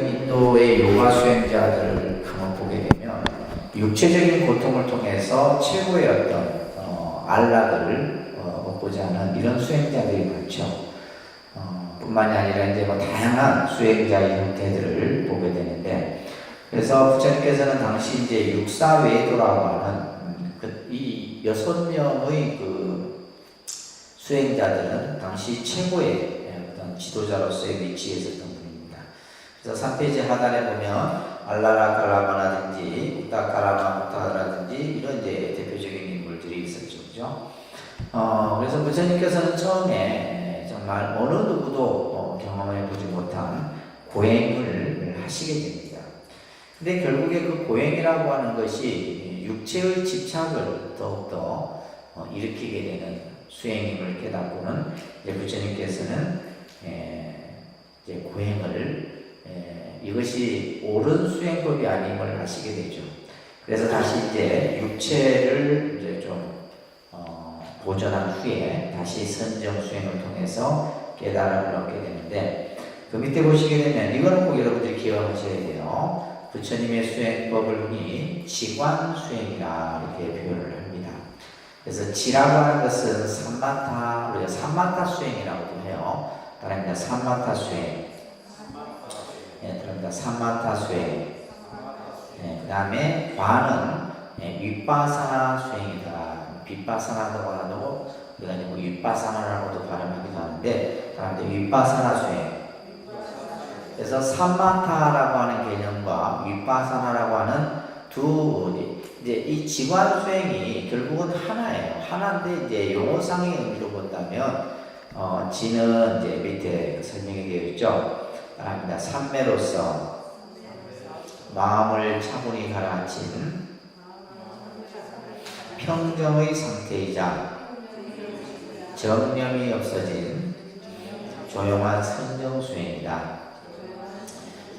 인도의 요가 수행자들을 한번 보게 되면 육체적인 고통을 통해서 최고의 어떤 안락을 얻고자 하는 이런 수행자들이 많죠. 뿐만이 아니라 이제 뭐 다양한 수행자의 형태들을 보게 되는데, 그래서 부처님께서는 당시 이제 육사외도라고 하는 이 6명의 그 수행자들은 당시 최고의 어떤 지도자로서의 위치에 있었던 분입니다. 그래서 3페이지 하단에 보면 알라라 갈라마라든지 우타카라마 우타라든지 이런 이제 대표적인 인물들이 있었죠, 그죠? 그래서 부처님께서는 처음에 정말 어느 누구도 경험해 보지 못한 고행을 하시게 됩니다. 근데 결국에 그 고행이라고 하는 것이 육체의 집착을 더욱더 일으키게 되는 수행임을 깨닫고는 이제 부처님께서는 이제 고행을 이것이 옳은 수행법이 아님을 하시게 되죠. 그래서 다시 이제 육체를 이제 좀 보존한 후에 다시 선정 수행을 통해서 깨달음을 얻게 되는데, 그 밑에 보시게 되면 이거는 꼭 여러분들이 기억하셔야 돼요. 부처님의 수행법을 흔히 지관 수행이라 이렇게 표현을 합니다. 그래서 지라고 하는 것은 삼마타, 우리가 삼마타 수행이라고도 해요. 따라합니다. 삼마타 수행. 따라합니다. 삼마타 수행. 그 다음에 관은 윗바사나 수행이다. 빗바사나라고 하고, 우리가 이제 뭐 윗바사나라고도 발음하기도 하는데, 따라합니다. 윗바사나 수행. 그래서 삼마타라고 하는 개념과 윗바사나라고 하는 이제 이 지관 수행이 결국은 하나예요. 하나인데 이제 용어상의 의미로 본다면 지는 이제 밑에 설명이 되어 있죠. 따라합니다. 삼매로서 마음을 차분히 가라앉힌 평정의 상태이자 정념이 없어진 조용한 선정 수행이다.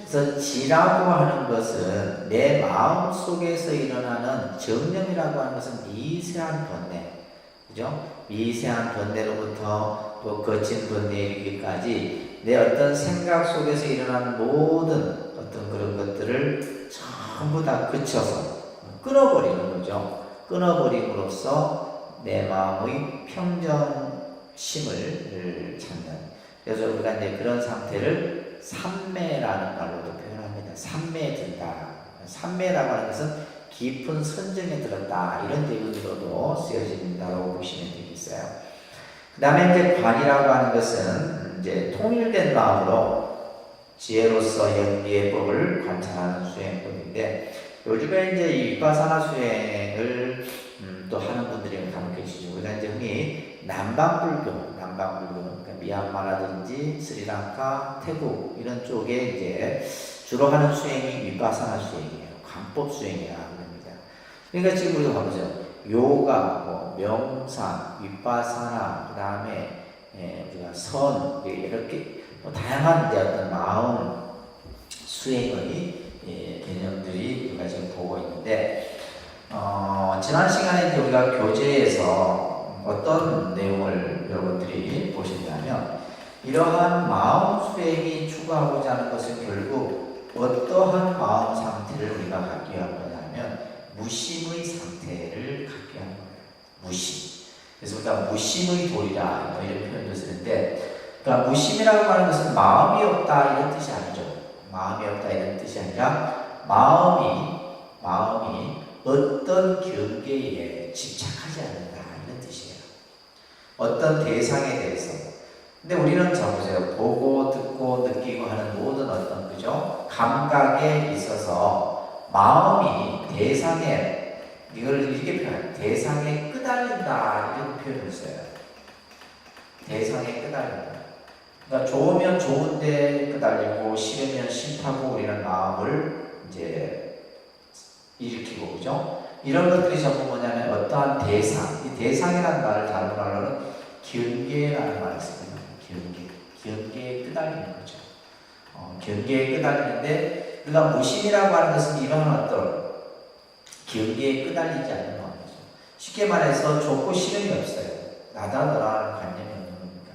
그래서 지라고 하는 것은 내 마음 속에서 일어나는 정념이라고 하는 것은 미세한 번뇌, 그죠? 미세한 번뇌로부터 또 거친 번뇌에 이르기까지 내 어떤 생각 속에서 일어나는 모든 어떤 그런 것들을 전부 다 그쳐서 끊어버리는 거죠. 끊어버림으로써 내 마음의 평정심을 찾는. 그래서 우리가 이제 그런 상태를 삼매라는 말로도 표현합니다. 삼매에 든다. 삼매라고 하는 것은 깊은 선정에 들었다. 이런 의미로도 쓰여진다고 보시면 되겠어요. 그 다음에 이제 관이라고 하는 것은 이제 통일된 마음으로 지혜로서 연기의 법을 관찰하는 수행법인데, 요즘에 이제 이 윗바사나 수행을 또 하는 분들이 간혹 계시죠. 우리가 이제 흔히 남방불교, 그러니까 미얀마라든지 스리랑카, 태국 이런 쪽에 이제 주로 하는 수행이 윗바사나 수행이에요. 관법 수행이라 합니다. 그러니까 지금 우리가 보죠. 요가, 명상, 윗바사나, 그 다음에 우리가 선 이렇게 다양한 이제 어떤 마음 수행의 개념들이 우리가 지금 보고 있는데, 지난 시간에 이제 우리가 교재에서 어떤 내용을 여러분들이 보셨냐면, 이러한 마음 수행이 추구하고자 하는 것은 결국 어떠한 마음 상태를 우리가 갖기 위한 거냐면 무심의 상태를 갖기 위한 거예요. 무심. 그래서 우리가 무심의 도리라 이런 표현을 쓰는데, 그러니까 무심이라고 하는 것은 마음이 없다 이런 뜻이 아니죠. 마음이 없다 이런 뜻이 아니라 마음이 어떤 경계에 집착하지 않는다 이런 뜻이에요. 어떤 대상에 대해서. 근데 우리는 자 보세요. 보고 듣고 느끼고 하는 모든 어떤 그죠? 감각에 있어서 마음이 대상에, 이걸 이렇게 표현해요. 대상에 끄달린다 이런 표현을 써요. 대상에 끄달린다. 그러니까 좋으면 좋은데 끄달리고 싫으면 싫다고 우리는 마음을 이제 일으키고, 그죠? 이런 것들이 전부 뭐냐면 어떠한 대상, 이 대상이라는 말을 다른 말로는 경계라는 말을 씁니다. 경계에 끄달리는 거죠. 경계에 끄달리는데, 우리가 무심이라고 하는 것은 이러한 어떤 경계에 끄달리지 않는 마음이죠. 쉽게 말해서 좋고 싫음이 없어요. 나다 너라는 관념이 없는 겁니다.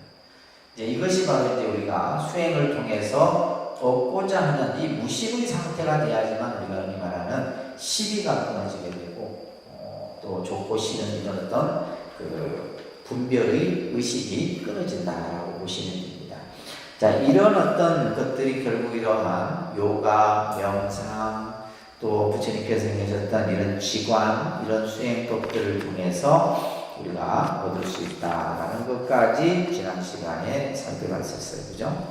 이제 이것이 바로 이제 우리가 수행을 통해서 얻고자 하는 이 무십의 상태가 돼야지만 우리가 흔히 말하는 시비가 끊어지게 되고 또 좋고 싫은 이런 어떤 그 분별의 의식이 끊어진다라고 보시면 됩니다. 자, 이런 어떤 것들이 결국 이러한 요가, 명상, 또 부처님께서 행하셨던 이런 지관, 이런 수행법들을 통해서 우리가 얻을 수 있다라는 것까지 지난 시간에 살펴봤었어요. 그죠?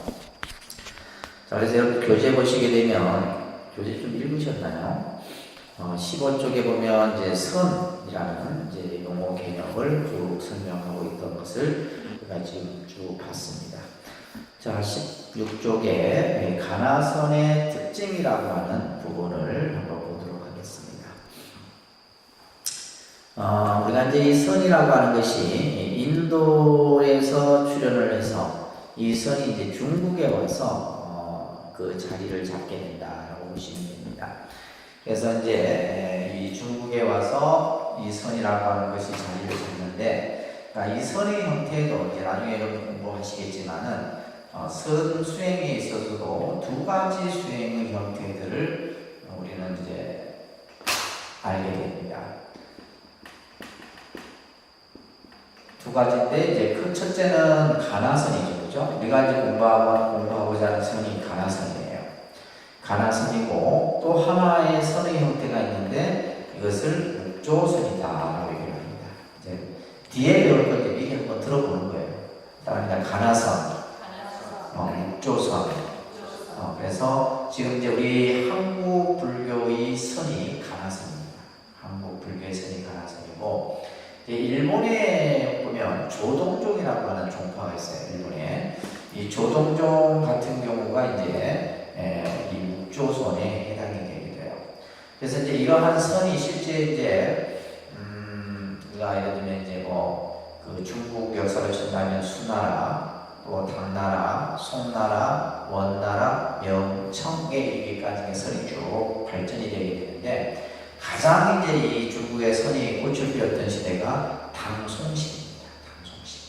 자, 그래서 여러분 교재 보시게 되면, 교재 좀 읽으셨나요? 15쪽에 보면 이제 선이라는 이제 용어 개념을 쭉 설명하고 있던 것을 우리가 지금 쭉 봤습니다. 자, 16쪽에 가나선의 특징이라고 하는 부분을 한번 보도록 하겠습니다. 우리가 이제 이 선이라고 하는 것이 인도에서 출현을 해서 이 선이 이제 중국에 와서 그 자리를 잡게 된다라고 보시면 됩니다. 그래서 이제 이 중국에 와서 이 선이라고 하는 것이 자리를 잡는데, 그러니까 이 선의 형태도 이제 나중에 여러분 공부하시겠지만은 선 수행에 있어서도 두 가지 수행의 형태들을 우리는 이제 알게 됩니다. 두 가지인데 이제 그 첫째는 가나선이죠, 그죠? 우리가 이제 공부하고자 하는 선이 가나선이에요. 가나선이고 또 하나의 선의 형태가 있는데 이것을 묵조선이다라고 얘기를 합니다. 이제 뒤에 배울 건데 미리 한번 들어보는 거예요. 따라합니다. 가나선, 묵조선. 그래서 지금 이제 우리 한국 불교의 선이 가나선입니다. 한국 불교의 선이 가나선이고, 일본에 보면 조동종이라고 하는 종파가 있어요. 일본에 이 조동종 같은 경우가 이제 이 묵조선에 해당이 되게 돼요. 그래서 이제 이러한 선이 실제 이제 우리가 예를 들면 이제 그 중국 역사를 전하면 수나라, 또 당나라, 송나라, 원나라, 명청에 이르기까지의 선이 쭉 발전이 되게 되는데, 가장 이제 이 중국의 선이 꽃을 피웠던 시대가 당송시대입니다. 당송시대.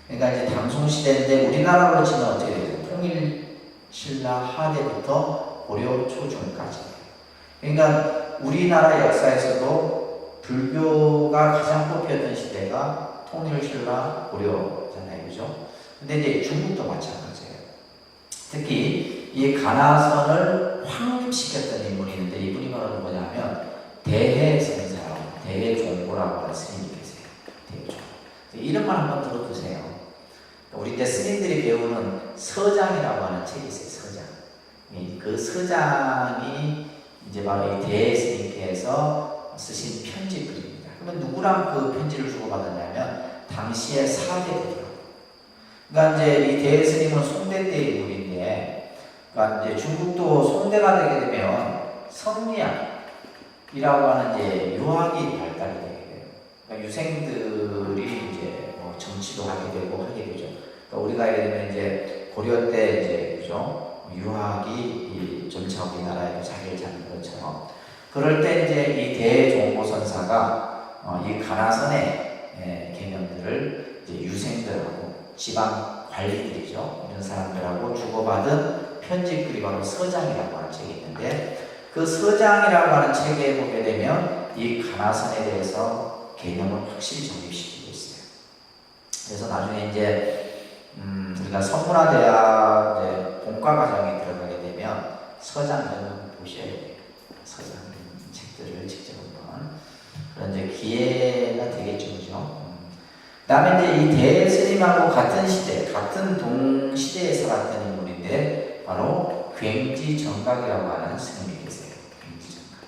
그러니까 이제 당송시대인데 우리나라로 치면 어떻게 되죠? 통일신라 하대부터 고려 초중까지. 그러니까 우리나라 역사에서도 불교가 가장 꽃피웠던 시대가 통일신라 고려잖아요, 그죠? 근데 이제 중국도 마찬가지예요. 특히 이 가나선을 확립시켰던 인물이 있는데, 이분이 바로 뭐냐면 대해선사라고, 대해종고라고 하는 스님이 계세요. 대해종고. 이름만 한번 들어두세요. 우리 이제 스님들이 배우는 서장이라고 하는 책이 있어요. 서장. 그 서장이 이제 바로 이 대해스님께서 쓰신 편지글입니다. 그러면 누구랑 그 편지를 주고받았냐면 당시의 사대들이요. 그러니까 이제 이 대해스님은 송대 때 인물인데, 그러니까 이제 중국도 송대가 되게 되면 성리학이라고 하는 이제 유학이 발달이 되게 돼요. 그러니까 유생들이 이제 정치도 하게 되고 하게 되죠. 그러니까 우리가 예를 들면 이제 고려 때 이제 그죠, 유학이 점차 우리나라에 자리를 잡는 것처럼, 그럴 때 이제 이 대종고선사가 이 가나선의 개념들을 이제 유생들하고 지방 관리들이죠, 이런 사람들하고 주고받은 편지글이 바로 서장이라고 하는 책이 있는데, 그 서장이라고 하는 책에 보게 되면 이 가나선에 대해서 개념을 확실히 정립시키고 있어요. 그래서 나중에 이제 우리가 성문화대학 이제 본과과정에 들어가게 되면 서장을 보셔야 돼요. 서장 책들을 직접 한번. 그런 이제 기회가 되겠죠, 그죠? 그 다음에 이제 이 대스님하고 같은 시대, 같은 동시대에 살았던 인물인데, 바로 굉지정각이라고 하는 스님이 계세요. 굉지정각.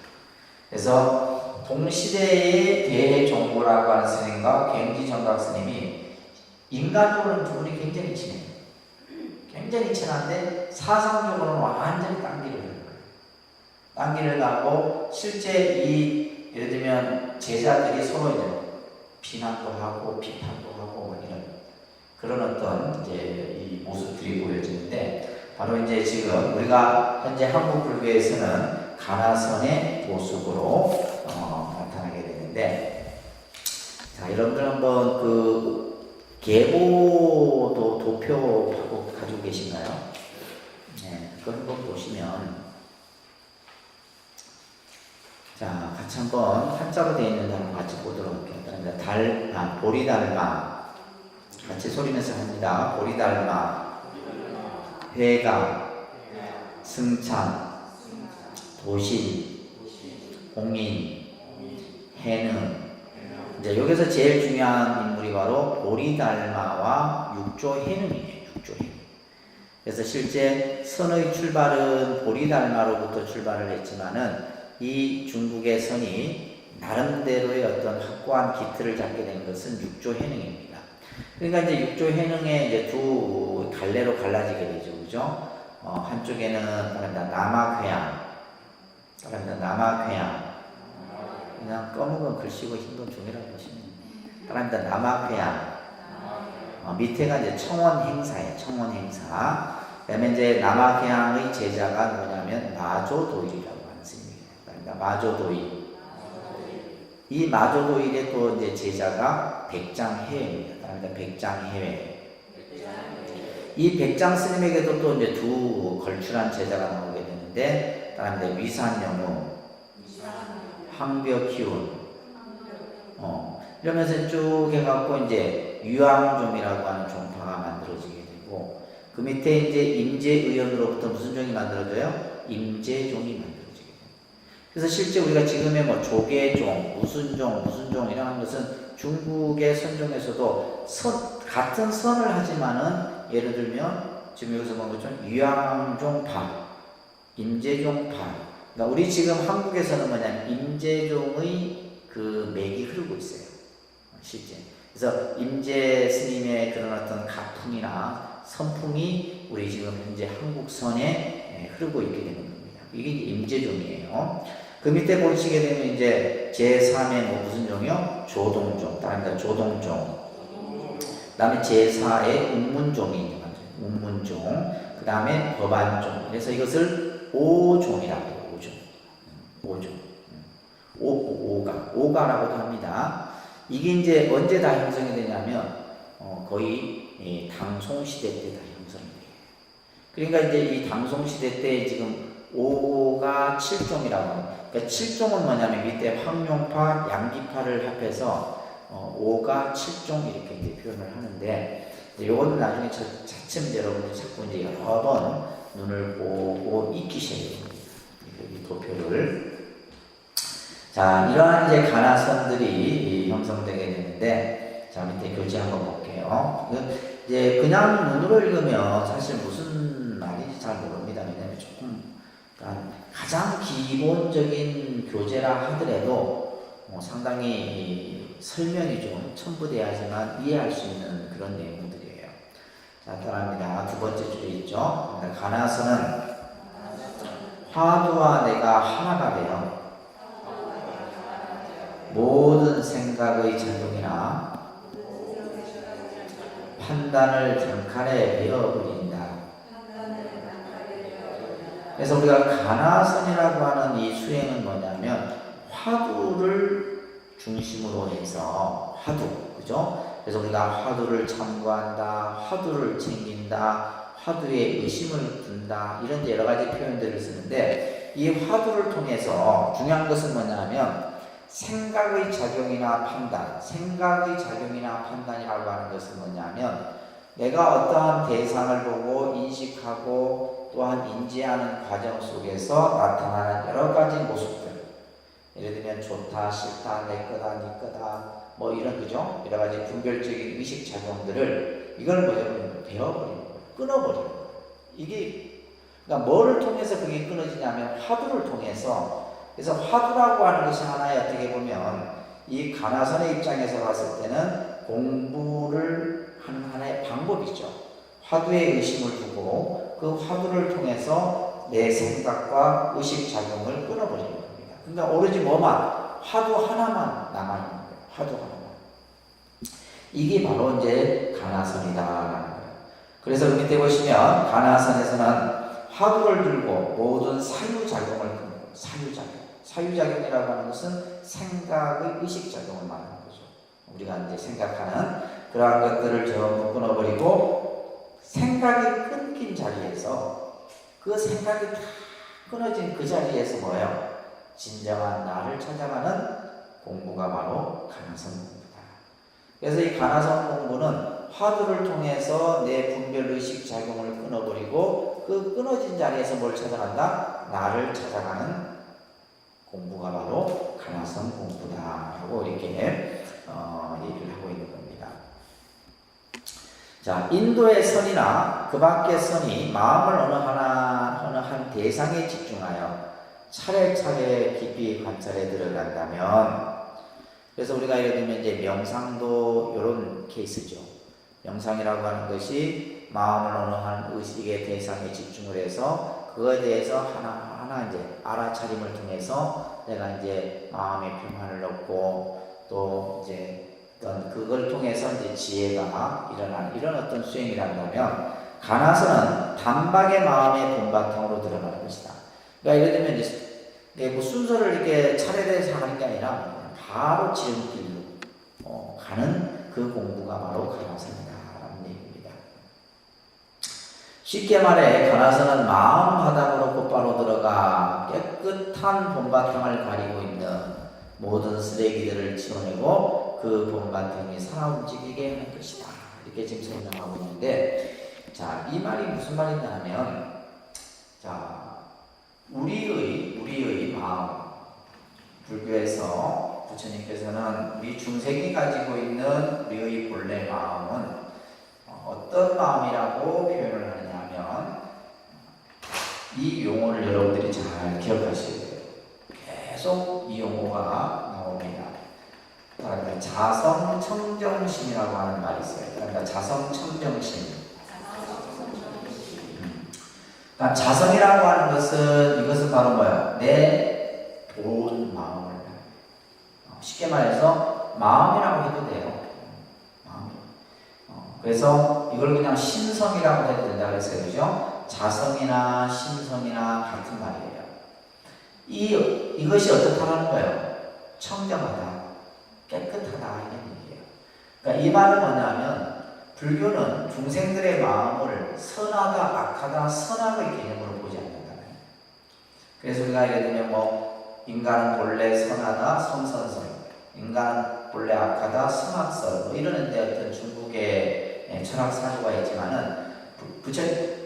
그래서 동시대의 대종고라고 하는 스님과 굉지정각 스님이 인간적으로는 두 분이 굉장히 친해요. 굉장히 친한데 사상적으로는 완전히 딴 길을 가는 거예요. 딴 길을 가고, 실제 이 예를 들면 제자들이 서로 이제 비난도 하고 비판도 하고 이런 그런 어떤 이제 이 모습들이 보여지는데, 바로 이제 지금 우리가 현재 한국 불교에서는 가나선의 모습으로 나타나게 되는데, 자, 여러분들 한번 그 계보도 도표하고 가지고 계신가요? 네, 그걸 한번 보시면, 자, 같이 한번 한자로 되어 있는 단어 같이 보도록 할게요. 보리달마. 같이 소리내서 합니다. 보리달마, 회가, 승찬, 도신, 공인, 해능. 이제 여기서 제일 중요한 인물이 바로 보리달마와 육조해능이에요. 육조해능. 그래서 실제 선의 출발은 보리달마로부터 출발을 했지만은 이 중국의 선이 나름대로의 어떤 확고한 기틀을 잡게 된 것은 육조해능입니다. 그러니까 이제 육조해능의 이제 두 갈래로 갈라지게 되죠, 그죠? 한쪽에는 남악회양, 남악회양. 그냥 검은 글씨고 흰 건 종이라고 보시면 됩니다. 남악회양. 밑에가 이제 청원행사예요. 청원행사. 그다음에 이제 남악회양의 제자가 뭐냐면 마조도일이라고 하는 스님이에요. 마조도일. 이 마조도일의 또 이제 제자가 백장해외입니다. 백장해외. 이 백장 스님에게도 또 이제 두 걸출한 제자가 나오게 되는데, 다음에 위산영우, 황벽기운. 이러면서 쭉 해갖고 이제 유황종이라고 하는 종파가 만들어지게 되고, 그 밑에 이제 임재의원으로부터 무슨 종이 만들어져요? 임재종이 만들어지게 돼요. 그래서 실제 우리가 지금의 뭐 조계종, 무슨 종 이런 것은 중국의 선종에서도 같은 선을 하지만은, 예를 들면 지금 여기서 본 것처럼 유황종파, 임재종파. 그러니까 우리 지금 한국에서는 뭐냐면 임재종의 그 맥이 흐르고 있어요. 실제. 그래서 임재 스님의 그런 어떤 가풍이나 선풍이 우리 지금 현재 한국선에 흐르고 있게 되는 겁니다. 이게 임재종이에요. 그 밑에 보시게 되면 이제 제3의 뭐 무슨 종이요? 조동종. 다른 조동종. 그 다음에 제4의 운문종이 있는 거죠. 운문종. 그 다음에 법안종. 그래서 이것을 오종이라고 해요. 오종. 오가라고도 합니다. 이게 이제 언제 다 형성이 되냐면, 거의 당송시대 때 다 형성이 돼요. 그러니까 이제 이 당송시대 때 지금 오가 7종이라고 합니다. 그러니까 7종은 뭐냐면 밑에 황룡파, 양기파를 합해서 오가 7종 이렇게 이제 표현을 하는데, 이거는 나중에 차츰 여러분들이 자꾸 이제 여러 번 눈을 보고 익히셔야 됩니다. 이 도표를. 자, 이러한 이제 가나선들이 형성되게 되는데, 자, 밑에 교재 한번 볼게요. 이제 그냥 눈으로 읽으면 사실 무슨 말인지 잘 모릅니다. 왜냐면 조금, 가장 기본적인 교재라 하더라도 상당히 설명이 좀 첨부돼야지만 이해할 수 있는 그런 내용들이에요. 자, 따라합니다. 두 번째 줄에 있죠. 가나선은 화두와 내가 하나가 되어 모든 생각의 작용이나 판단을 단칼에 베어버린다. 그래서 우리가 가나선이라고 하는 이 수행은 뭐냐면 화두를 중심으로 해서 그죠? 그래서 우리가 화두를 참고한다, 화두를 챙긴다, 화두에 의심을 둔다, 이런 여러 가지 표현들을 쓰는데, 이 화두를 통해서 중요한 것은 뭐냐면 생각의 작용이나 판단이라고 하는 것은 뭐냐면, 내가 어떠한 대상을 보고 인식하고 또한 인지하는 과정 속에서 나타나는 여러 가지 모습들, 예를 들면 좋다, 싫다, 내 거다, 네 거다, 뭐 이런, 그죠? 여러 가지 분별적인 의식 작용들을 이걸 뭐냐면 베어버리는 거예요. 끊어버리는 거예요. 이게, 그러니까 뭐를 통해서 그게 끊어지냐면 화두를 통해서. 그래서 화두라고 하는 것이 하나의, 어떻게 보면 이 가나선의 입장에서 봤을 때는 공부를 하는 하나의 방법이죠. 화두에 의심을 두고 그 화두를 통해서 내 생각과 의식 작용을 끊어버리는 겁니다. 그러니까 오로지 뭐만, 화두 하나만 남아있는 거예요. 화두 하나만. 이게 바로 이제 가나선이다라는 거예요. 그래서 밑에 보시면 가나선에서는 화두를 들고 모든 사유작용을 끊고, 사유작용이라고 하는 것은 생각의 의식작용을 말하는 거죠. 우리가 이제 생각하는 그러한 것들을 전부 끊어버리고, 생각이 끊긴 자리에서 그 생각이 다 끊어진 그 자리에서 뭐예요? 진정한 나를 찾아가는 공부가 바로 가나선 공부다. 그래서 이 가나선 공부는 화두를 통해서 내 분별의식 작용을 끊어버리고 그 끊어진 자리에서 뭘 찾아간다? 나를 찾아가는 공부가 바로 가나선 공부다라고 이렇게 얘기를 하고 있는 겁니다. 자, 인도의 선이나 그 밖의 선이 마음을 어느 한 대상에 집중하여 차례차례 깊이 관찰에 들어간다면, 그래서 우리가 예를 들면 이제 명상도 이런 케이스죠. 명상이라고 하는 것이 마음을 어느 한 의식의 대상에 집중을 해서 그거에 대해서 하나하나 이제 알아차림을 통해서 내가 이제 마음의 평안을 얻고 또 이제 어떤 그걸 통해서 이제 지혜가 일어나는 이런 어떤 수행이란다면, 가나서는 단박에 마음의 본바탕으로 들어가는 것이다. 그러니까 예를 들면 이제 뭐 순서를 이렇게 차례대해서 하는 게 아니라 바로 지름길로 가는 그 공부가 바로 가나선이다라는 얘기입니다. 쉽게 말해 가나선은 마음 바닥으로 곧바로 들어가 깨끗한 본바탕을 가리고 있는 모든 쓰레기들을 치워내고 그 본바탕이 살아 움직이게 하는 것이다. 이렇게 지금 설명하고 있는데, 자, 이 말이 무슨 말이냐 하면, 자, 우리의 마음, 불교에서 부처님께서는 우리 중생이 가지고 있는 우리의 본래 마음은 어떤 마음이라고 표현을 하느냐 하면, 이 용어를 여러분들이 잘 기억하셔야 돼요. 계속 이 용어가 나옵니다. 그러니까 자성청정심이라고 하는 말이 있어요. 그러니까 자성청정심. 그러니까 자성이라고 하는 것은, 이것은 바로 뭐예요? 내 본 마음을, 쉽게 말해서 마음이라고 해도 돼요. 마음. 그래서 이걸 그냥 신성이라고 해도 된다 그랬어요. 그죠? 자성이나 신성이나 같은 말이에요. 이것이 어떻다는 거예요? 청정하다, 깨끗하다 이런 얘기예요. 그러니까 이 말은 뭐냐면, 불교는 중생들의 마음을 선하다, 악하다, 선악의 개념으로 보지 않는다는 거예요. 그래서 우리가 예를 들면 뭐 인간은 본래 선하다, 선선설, 인간은 본래 악하다, 선악설, 뭐 이러는데 어떤 중국의 철학 사조가 있지만은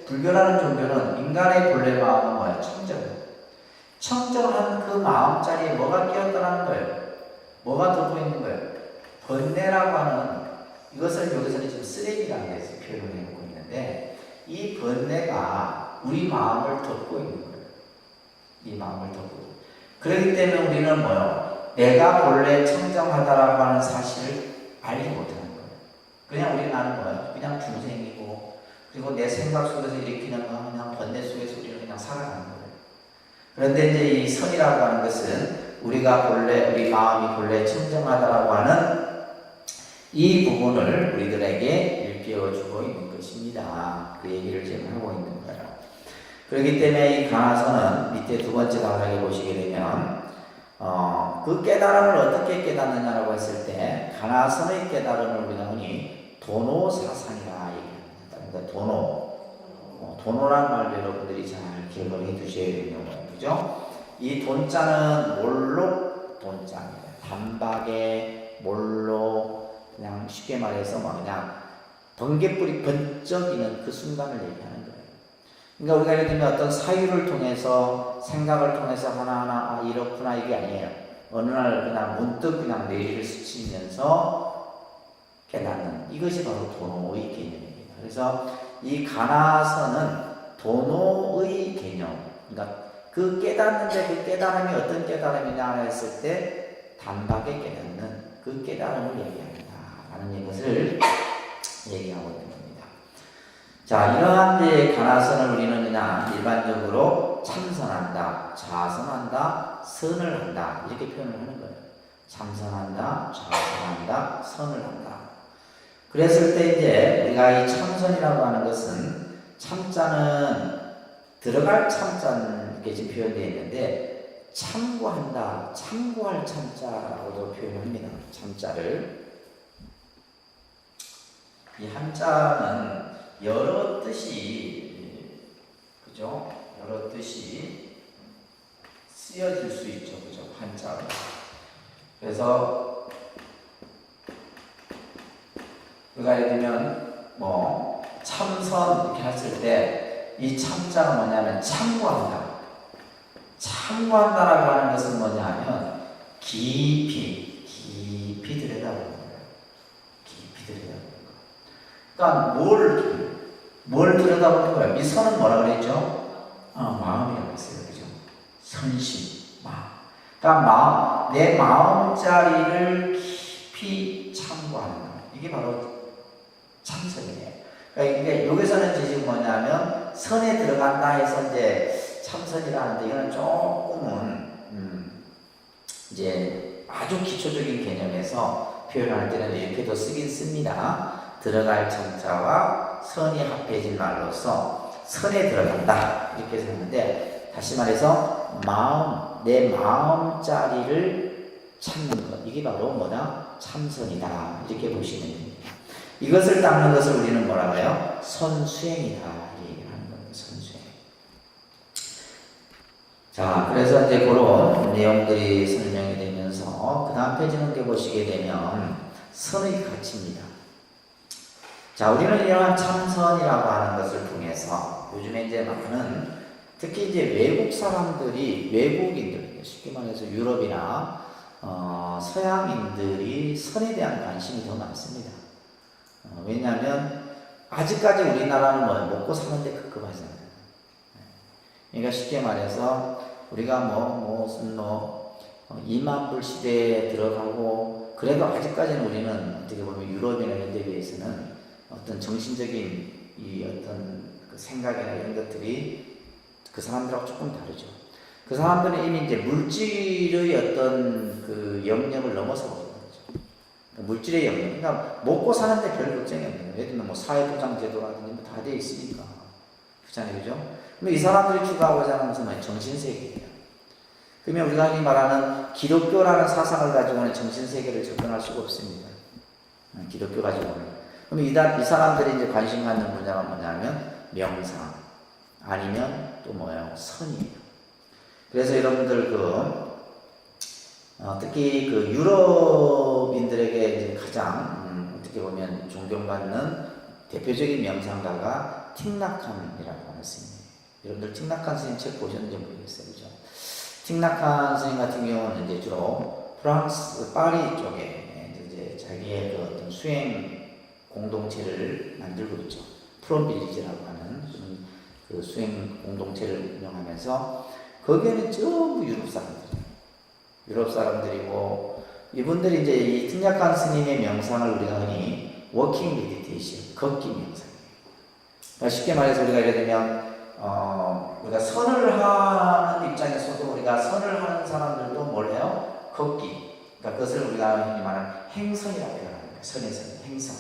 불교라는 종교는 인간의 본래 마음은 뭐예요? 청정한 그 마음자리에 뭐가 끼었다는 거예요? 뭐가 덮어 있는 거예요? 번뇌라고 하는, 이것을 여기서는 지금 쓰레기라는 데서 표현을 해놓고 있는데, 이 번뇌가 우리 마음을 덮고 있는 거예요. 이 마음을 덮고. 그렇기 때문에 우리는 뭐요? 내가 본래 청정하다라고 하는 사실을 알지 못하는 거예요. 그냥 나는 뭐예요? 그냥 중생이고, 그리고 내 생각 속에서 일으키는 그냥 번뇌 속에서 우리는 그냥 살아가는 거예요. 그런데 이제 이 선이라고 하는 것은 우리가 우리 마음이 본래 청정하다라고 하는 이 부분을 우리들에게 일깨워주고 있는 것입니다. 그 얘기를 지금 하고 있는 거예요. 그렇기 때문에 이 가나선은 밑에 두 번째 단락에 보시게 되면 그 깨달음을 어떻게 깨닫느냐라고 했을 때, 가나선의 깨달음을 우리가 흔히 도노사상이라 얘기합니다. 그러니까 도노라는 말도 여러분들이 잘 기억을 해 두셔야 되는 거예요. 그죠? 이 돈자는 몰록 돈자입니다. 단박에 몰록, 그냥 쉽게 말해서 뭐 그냥 번개불이 번쩍이는 그 순간을 얘기하는 거예요. 그러니까 우리가 예를 들면 어떤 사유를 통해서, 생각을 통해서 하나하나 이렇구나 이게 아니에요. 어느 날 그냥 문득 그냥 뇌리를 스치면서 깨닫는, 이것이 바로 도노의 개념입니다. 그래서 이 가나선은 도노의 개념, 그러니까 그 깨닫는데 그 깨달음이 어떤 깨달음이냐 했을 때 단박에 깨닫는 그 깨달음을 얘기합니다 라는 것을 얘기하고 있는 겁니다. 자, 이러한 데 가나선을 우리는 그냥 일반적으로 참선한다, 자선한다, 선을 한다 이렇게 표현을 하는 거예요. 참선한다, 자선한다, 선을 한다. 그랬을 때 이제 우리가 이 참선이라고 하는 것은, 참자는 들어갈 참자는 이렇게 지금 표현되어 있는데, 참고한다, 참고할 참자라고도 표현합니다. 참자를. 이 한자는 여러 뜻이, 그죠? 여러 뜻이 쓰여질 수 있죠. 그죠? 한자로. 그래서 우리가 예를 들면 뭐 참선 이렇게 했을 때 이 참자가 뭐냐면 참고한다. 참고한다라고 하는 것은 뭐냐면 깊이 들여다보는 거예요. 깊이 들여다보는 거. 그러니까 뭘 들여다보는 거예요? 이 선은 뭐라 그랬죠? 마음이라고 했어요. 그죠? 선심, 마음. 그러니까 내 마음자리를 깊이 참고하는 거. 이게 바로 참선이에요. 그러니까 이게 여기서는 지금 뭐냐면 선에 들어간다 해서 이제 참선이라는데 이거는 조금은 이제 아주 기초적인 개념에서 표현할 때는 이렇게도 쓰긴 씁니다. 들어갈 정자와 선이 합해진 말로서 선에 들어간다 이렇게 했는데, 다시 말해서 내 마음자리를 찾는 것, 이게 바로 뭐다? 참선이다 이렇게 보시면 됩니다. 이것을 닦는 것을 우리는 뭐라고 해요? 선수행이다 이 얘기를 하는 겁니다. 선수행. 자, 그래서 이제 그런 내용들이 설명이 되면서 그 다음 페이지 넘겨보시게 되면 선의 가치입니다. 자, 우리는 이러한 참선이라고 하는 것을 통해서 요즘에 이제 많은, 특히 이제 외국인들, 쉽게 말해서 유럽이나 서양인들이 선에 대한 관심이 더 많습니다. 왜냐하면 아직까지 우리나라는 먹고 사는데 급급하잖아요. 그러니까 쉽게 말해서 우리가 무슨 2만 불 시대에 들어가고, 그래도 아직까지는 우리는 어떻게 보면 유럽이나 이런 데 비해서는 어떤 정신적인 이 어떤 그 생각이나 이런 것들이 그 사람들하고 조금 다르죠. 그 사람들은 이미 이제 물질의 어떤 그 영역을 넘어서고 있는 거죠. 물질의 영역. 그러니까 먹고 사는데 별 걱정이 없는 거예요. 예를 들면 뭐 사회보장제도라든지 다 돼 있으니까. 그렇잖아요. 그죠? 근데 이 사람들이 추구하고자 하는 것은 정신세계예요. 그러면 우리가 흔히 말하는 기독교라는 사상을 가지고는 정신세계를 접근할 수가 없습니다. 기독교 가지고는. 그럼 이 사람들이 이제 관심 갖는 분야가 뭐냐면 명상, 아니면 또 뭐예요? 선이에요. 그래서 여러분들 특히 그 유럽인들에게 이제 가장 어떻게 보면 존경받는 대표적인 명상가가 틱나칸이라고 하는 스님이에요. 여러분들 틱나칸 스님 책 보셨는지 모르겠어요. 그죠? 틱나칸 스님 같은 경우는 이제 주로 프랑스 파리 쪽에 이제 자기의 그 어떤 수행 공동체를 만들고 있죠. 프롬빌리지라고 하는 그 수행 공동체를 운영하면서 거기에는 전부 유럽 사람들이고, 이분들이 이제 이 틱나칸 스님의 명상을 우리가 흔히 워킹 메디테이션, 걷기 명상이에요. 그러니까 쉽게 말해서 우리가 예를 들면 우리가 선을 하는 입장에서도 우리가 선을 하는 사람들도 뭘 해요? 걷기. 그러니까 그것을 우리가 흔히 말하는 행선이라고 표현합니다. 선에서는 행선.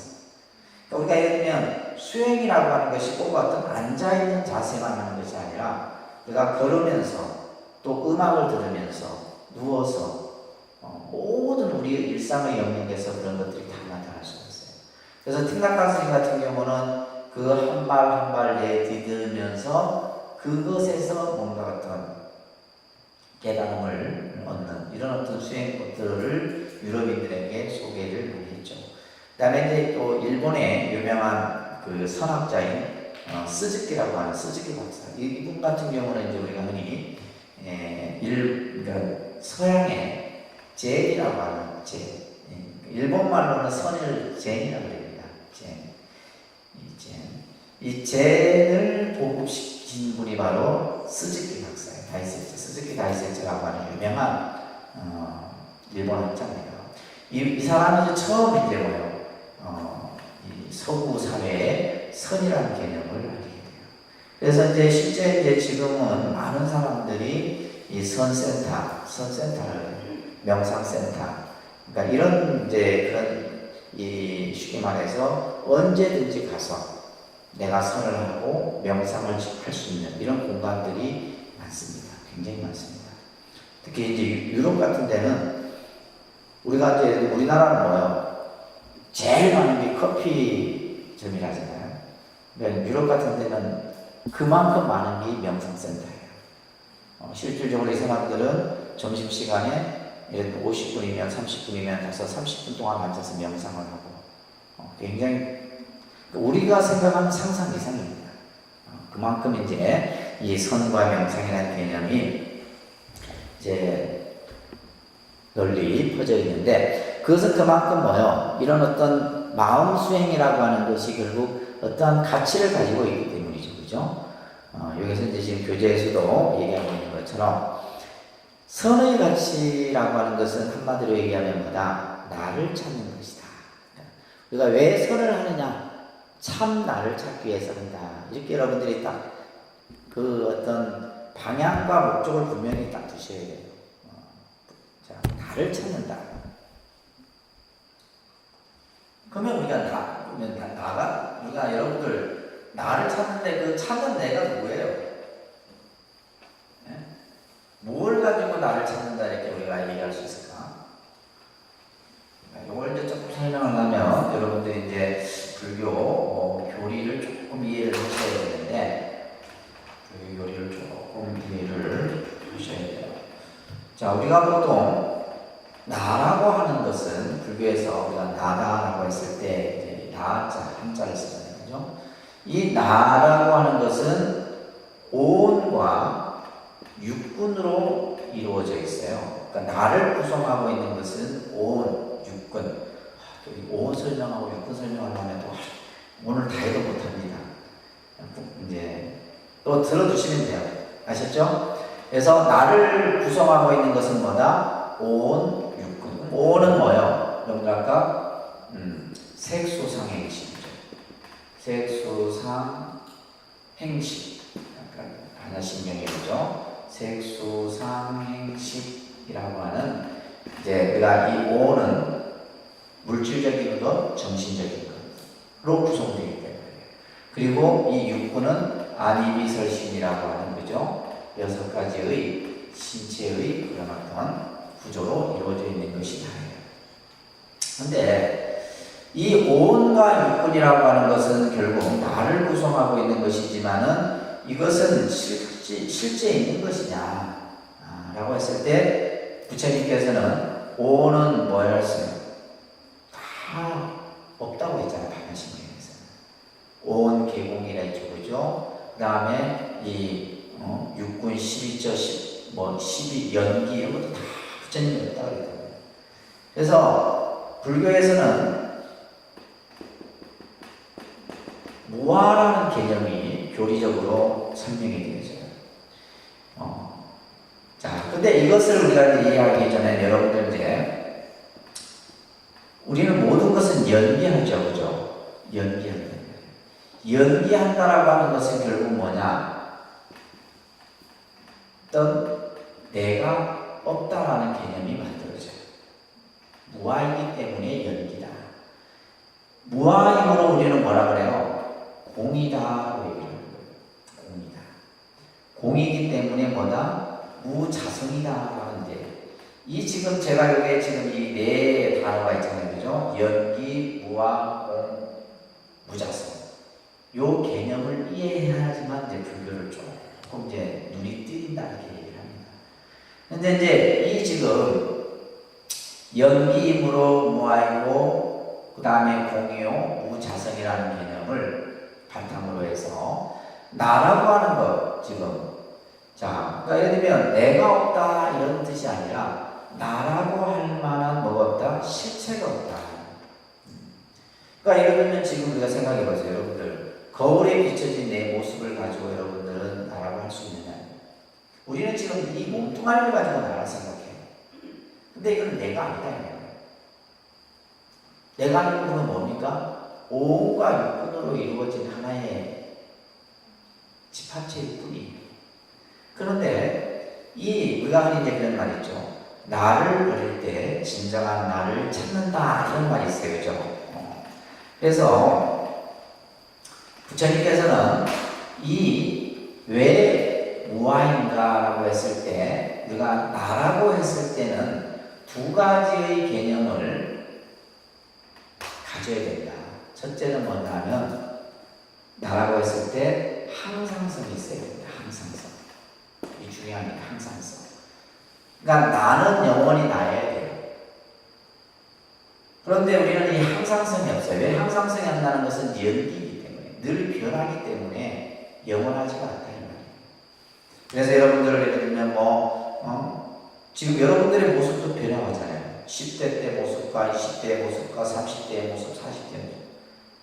그러니까 우리가 예를 들면 수행이라고 하는 것이 꼭 어떤 앉아있는 자세만 하는 것이 아니라 우리가 걸으면서 또 음악을 들으면서 누워서 모든 우리의 일상의 영역에서 그런 것들이 다 나타날 수가 있어요. 그래서 틱나칸 스님 같은 경우는 그 한 발 한 발 내디디면서 그것에서 뭔가 어떤 깨달음을 얻는 이런 어떤 수행 것들을 유럽인들에게 소개를 많이 했죠. 그 다음에 이제 또 일본의 유명한 그 선학자인 스즈키라고 하는 스즈키 박사. 이분 같은 경우는 이제 우리가 흔히 그러니까 서양의 젠이라고 하는 일본 말로는 선을 젠이라고 합니다. 이 젠을 보급시킨 분이 바로 스즈키 박사예요. 스즈키 다이세츠라고 하는 유명한 일본 학자입니다. 이 사람은 처음 이제 이 서구 사회에 선이라는 개념을 알게 돼요. 그래서 이제 실제 이제 지금은 많은 사람들이 이 선센터를 명상센터, 그러니까 이런 이제 그런 이 쉽게 말해서 언제든지 가서 내가 선을 하고 명상을 할 수 있는 이런 공간들이 많습니다. 굉장히 많습니다. 특히 이제 유럽 같은 데는 우리가 이제 우리나라는 뭐예요? 제일 많은 게 커피점이라잖아요. 그러니까 유럽 같은 데는 그만큼 많은 게 명상센터예요. 실질적으로 이 사람들은 점심시간에 예를 들어 50분이면 30분이면 가서 30분 동안 앉아서 명상을 하고 굉장히 우리가 생각하는 상상 이상입니다. 그만큼 이제 이 선과 명상이라는 개념이 이제 널리 퍼져 있는데 그것은 그만큼 뭐요? 이런 어떤 마음 수행이라고 하는 것이 결국 어떠한 가치를 가지고 있기 때문이죠. 그죠? 여기서 이제 지금 교재에서도 얘기하고 있는 것처럼 선의 가치라고 하는 것은 한마디로 얘기하면 뭐다? 나를 찾는 것이다. 우리가 왜 선을 하느냐? 참 나를 찾기 위해서 한다. 이렇게 여러분들이 딱 그 어떤 방향과 목적을 분명히 딱 두셔야 돼요. 자, 나를 찾는다. 그러면 우리가 나가 우리가 여러분들 나를 찾는데 그 찾는 내가 누구예요? 네? 뭘 가지고 나를 찾는다 이렇게 우리가 얘기할 수 있을까? 이걸 이제 조금 설명을 하면 여러분들이 이제 불교 교리를 조금 이해를 하셔야 되는데 불교 교리를 조금 이해를 하셔야 돼요. 자, 우리가 보통 나라고 하는 것은 불교에서 우리가 나다라고 했을 때 이제 나자 한자를 쓰잖아요. 그죠? 이 나라고 하는 것은 온과 육군으로 이루어져 있어요. 그러니까 나를 구성하고 있는 것은 온, 육군. 온 설명하고 육군 설명하려면 또 오늘 다 해도 못합니다. 이제 또 들어두시면 돼요. 아셨죠? 그래서 나를 구성하고 있는 것은 뭐다? 온, 육군. 온은 뭐요? 여러분들 아까 색수상행식이죠. 색수상행식. 약간 반야신경이죠. 색수상행식이라고 하는 이제 우리가 이 온은 물질적인 것, 정신적인 것으로 구성되기 때문에 그리고 이 육군은 안이비설신이라고 하는 거죠. 6가지의 신체의 그런 어떤 구조로 이루어져 있는 것이 다예요. 그런데 이 온과 육군이라고 하는 것은 결국 나를 구성하고 있는 것이지만은 이것은 실제 있는 것이냐 라고 했을 때 부처님께서는 온은 뭐라 했어요? 다 없다고 했잖아요. 반야신경에서 온 개공이라 했죠. 그죠? 그 다음에 이 육군 12조 12 연기 이런 것도 다 부처님이 없다고 그랬거든요. 그래서 불교에서는 무아라는 개념이 교리적으로 설명이 되어져요. 자, 근데 이것을 우리가 이해하기 전에 여러분들 이제 우리는 모든 것은 연기하죠, 그죠? 연기한다. 연기한다라고 하는 것은 결국 뭐냐? 어떤 내가 없다라는 개념이 만들어져요. 무아이기 때문에 연기다. 무아임으로 우리는 뭐라 그래요? 공이다라고 얘기를 하는 거예요. 공이다. 공이기 때문에 뭐다? 무자성이다라는데 이 지금 제가 여기에 지금 이 네 단어가 있잖아요. 그죠? 연기, 무아, 공, 무자성. 요 개념을 이해해야지만 이제 불교를 조금 이제 눈이 뜨인다 이렇게 얘기를 합니다. 근데 이제 이 지금 연기임으로 무아이고 그 다음에 공이요, 무자성이라는 개념을 바탕으로 해서 나라고 하는 것 지금 자, 그러니까 예를 들면 내가 없다 이런 뜻이 아니라 나라고 할 만한 뭐가 없다? 실체가 없다. 그러니까 예를 들면 지금 우리가 생각해 보세요. 여러분들 거울에 비춰진 내 모습을 가지고 여러분들은 나라고 할 수 있느냐? 우리는 지금 이 몸뚱아리를 가지고 나라 생각해요. 근데 이건 내가 아니다. 내가 하는 부분은 뭡니까? 오과 육군으로 이루어진 하나의 집합체일 뿐이에요. 그런데 우리가 흔히 이제 그런 말 있죠. 나를 버릴 때 진정한 나를 찾는다 이런 말이 있어요. 그죠? 그래서 부처님께서는 왜 무아인가라고 했을 때 우리가 나라고 했을 때는 두 가지의 개념을 가져야 된다. 첫째는 뭐냐면 나라고 했을 때 항상성이 있어야 됩니다. 항상성. 이 중요한 게 항상성. 그러니까 나는 영원히 나여야 돼요. 그런데 우리는 이 항상성이 없어요. 왜 항상성이 안 나는 것은 연기이기 때문에, 늘 변하기 때문에 영원하지가 않다 이 말이에요. 그래서 여러분들 예를 들면 지금 여러분들의 모습도 변화하잖아요. 10대 때 모습과 20대의 모습과 30대의 모습, 40대의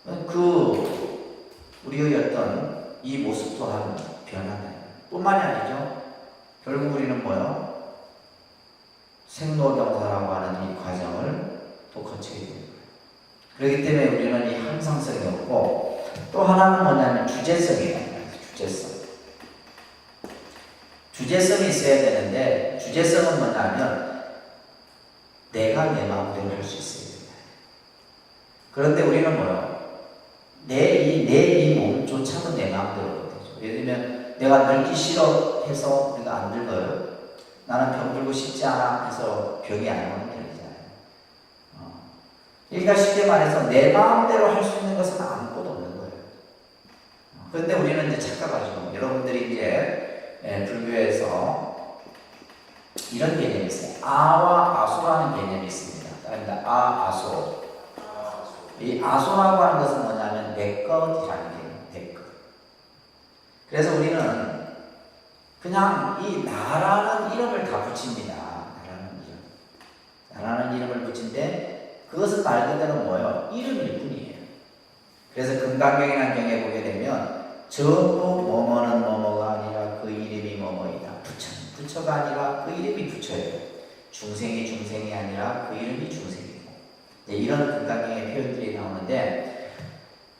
모습. 우리의 어떤 이 모습 또한 변한다. 뿐만이 아니죠. 결국 우리는 뭐요? 생로병사라고 하는 이 과정을 또 거치게 되는 거예요. 그렇기 때문에 우리는 이 항상성이 없고, 또 하나는 뭐냐면 주제성이에요. 주제성이 있어야 되는데, 주제성은 뭐냐면 내가 내 마음대로 할 수 있어야 된다. 그런데 우리는 뭐요? 내 이 몸조차도 내 마음대로 못하죠. 예를 들면 내가 늙기 싫어 해서 내가 안 늙어요. 나는 병 들고 싶지 않아 해서 병이 안 오는 게 아니잖아요. 그러니까 쉽게 말해서 내 마음대로 할 수 있는 것은 아무것도 없는 거예요. 그런데 우리는 이제 착각하죠. 여러분들이 이제 불교에서 이런 개념이 있어요. 아와 아소라는 개념이 있습니다. 아소. 이 아소라고 하는 것은 뭐냐면 내 것이라는 개념이에요. 내 것. 그래서 우리는 그냥 이 나라는 이름을 다 붙입니다. 나라는 이름을 붙인데 그것은 말 그대로 뭐예요? 이름일 뿐이에요. 그래서 금강경이라는 경에 보게 되면 전부 뭐뭐는 뭐뭐가 아니라 그 이름이 뭐뭐이다. 부처가 아니라 그 이름이 부처예요. 중생이 아니라 그 이름이 중생이고. 이런 금강경의 표현들이 나오는데,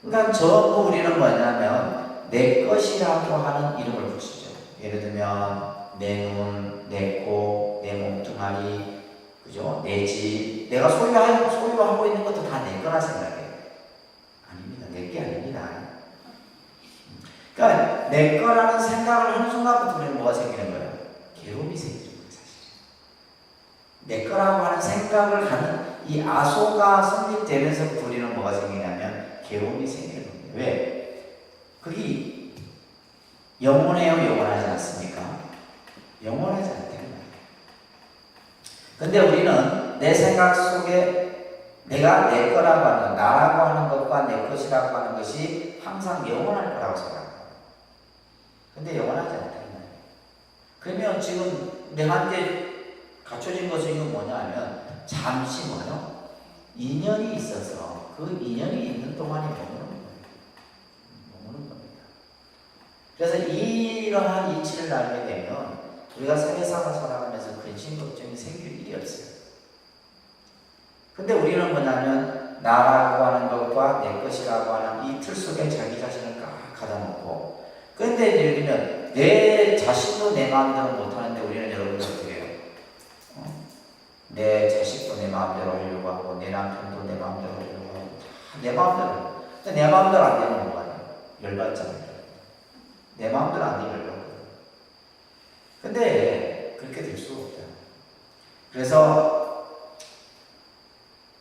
그러니까 전부 우리는 뭐냐면 내 것이라고 하는 이름을 붙이죠. 예를 들면 내 눈, 내 코, 내 몸뚱아리, 그죠? 내 집, 내가 소유하고 있는 것도 다 내 거라 생각해요. 아닙니다. 내 게 아닙니다. 그러니까 내 거라는 생각을 하는 순간부터 우리는 뭐가 생기는 거예요? 괴로움이 생기는 거예요, 사실. 내 거라고 하는 생각을 하는 이 아소가 성립되면서 우리는 뭐가 생기냐면 괴로움이 생기는 겁니다. 왜? 그게 영원해요, 영원하지 않습니까? 영원하지 않다는 말이에요. 근데 우리는 내 생각 속에 내가 내 거라고 하는 것, 나라고 하는 것과 내 것이라고 하는 것이 항상 영원할 거라고 생각합니다. 근데 영원하지 않다는 말이에요. 그러면 지금 내한테 갖춰진 것은 이건 뭐냐 하면 잠시 뭐요? 인연이 있어서 그 인연이 있는 동안에 머무는 겁니다. 그래서 이러한 이치를 알게 되면 우리가 사회생활 살아가면서 근심 걱정이 생길 일이 없어요. 근데 우리는 뭐냐면 나라고 하는 것과 내 것이라고 하는 이 틀 속에 자기 자신을 꽉 가다놓고, 근데 예를 들면 내 자신도 내 마음대로 못하는데 우리는 여러분들 어떻게 해요? 내 자식도 내 마음대로 하려고 하고 내 남편도 내 마음대로 하려고 하고 다 내 마음대로. 근데 내 마음대로 안 되는 거 아니에요? 열받잖아요. 내 마음대로 안 되면 열받거든요. 근데 그렇게 될 수가 없다. 그래서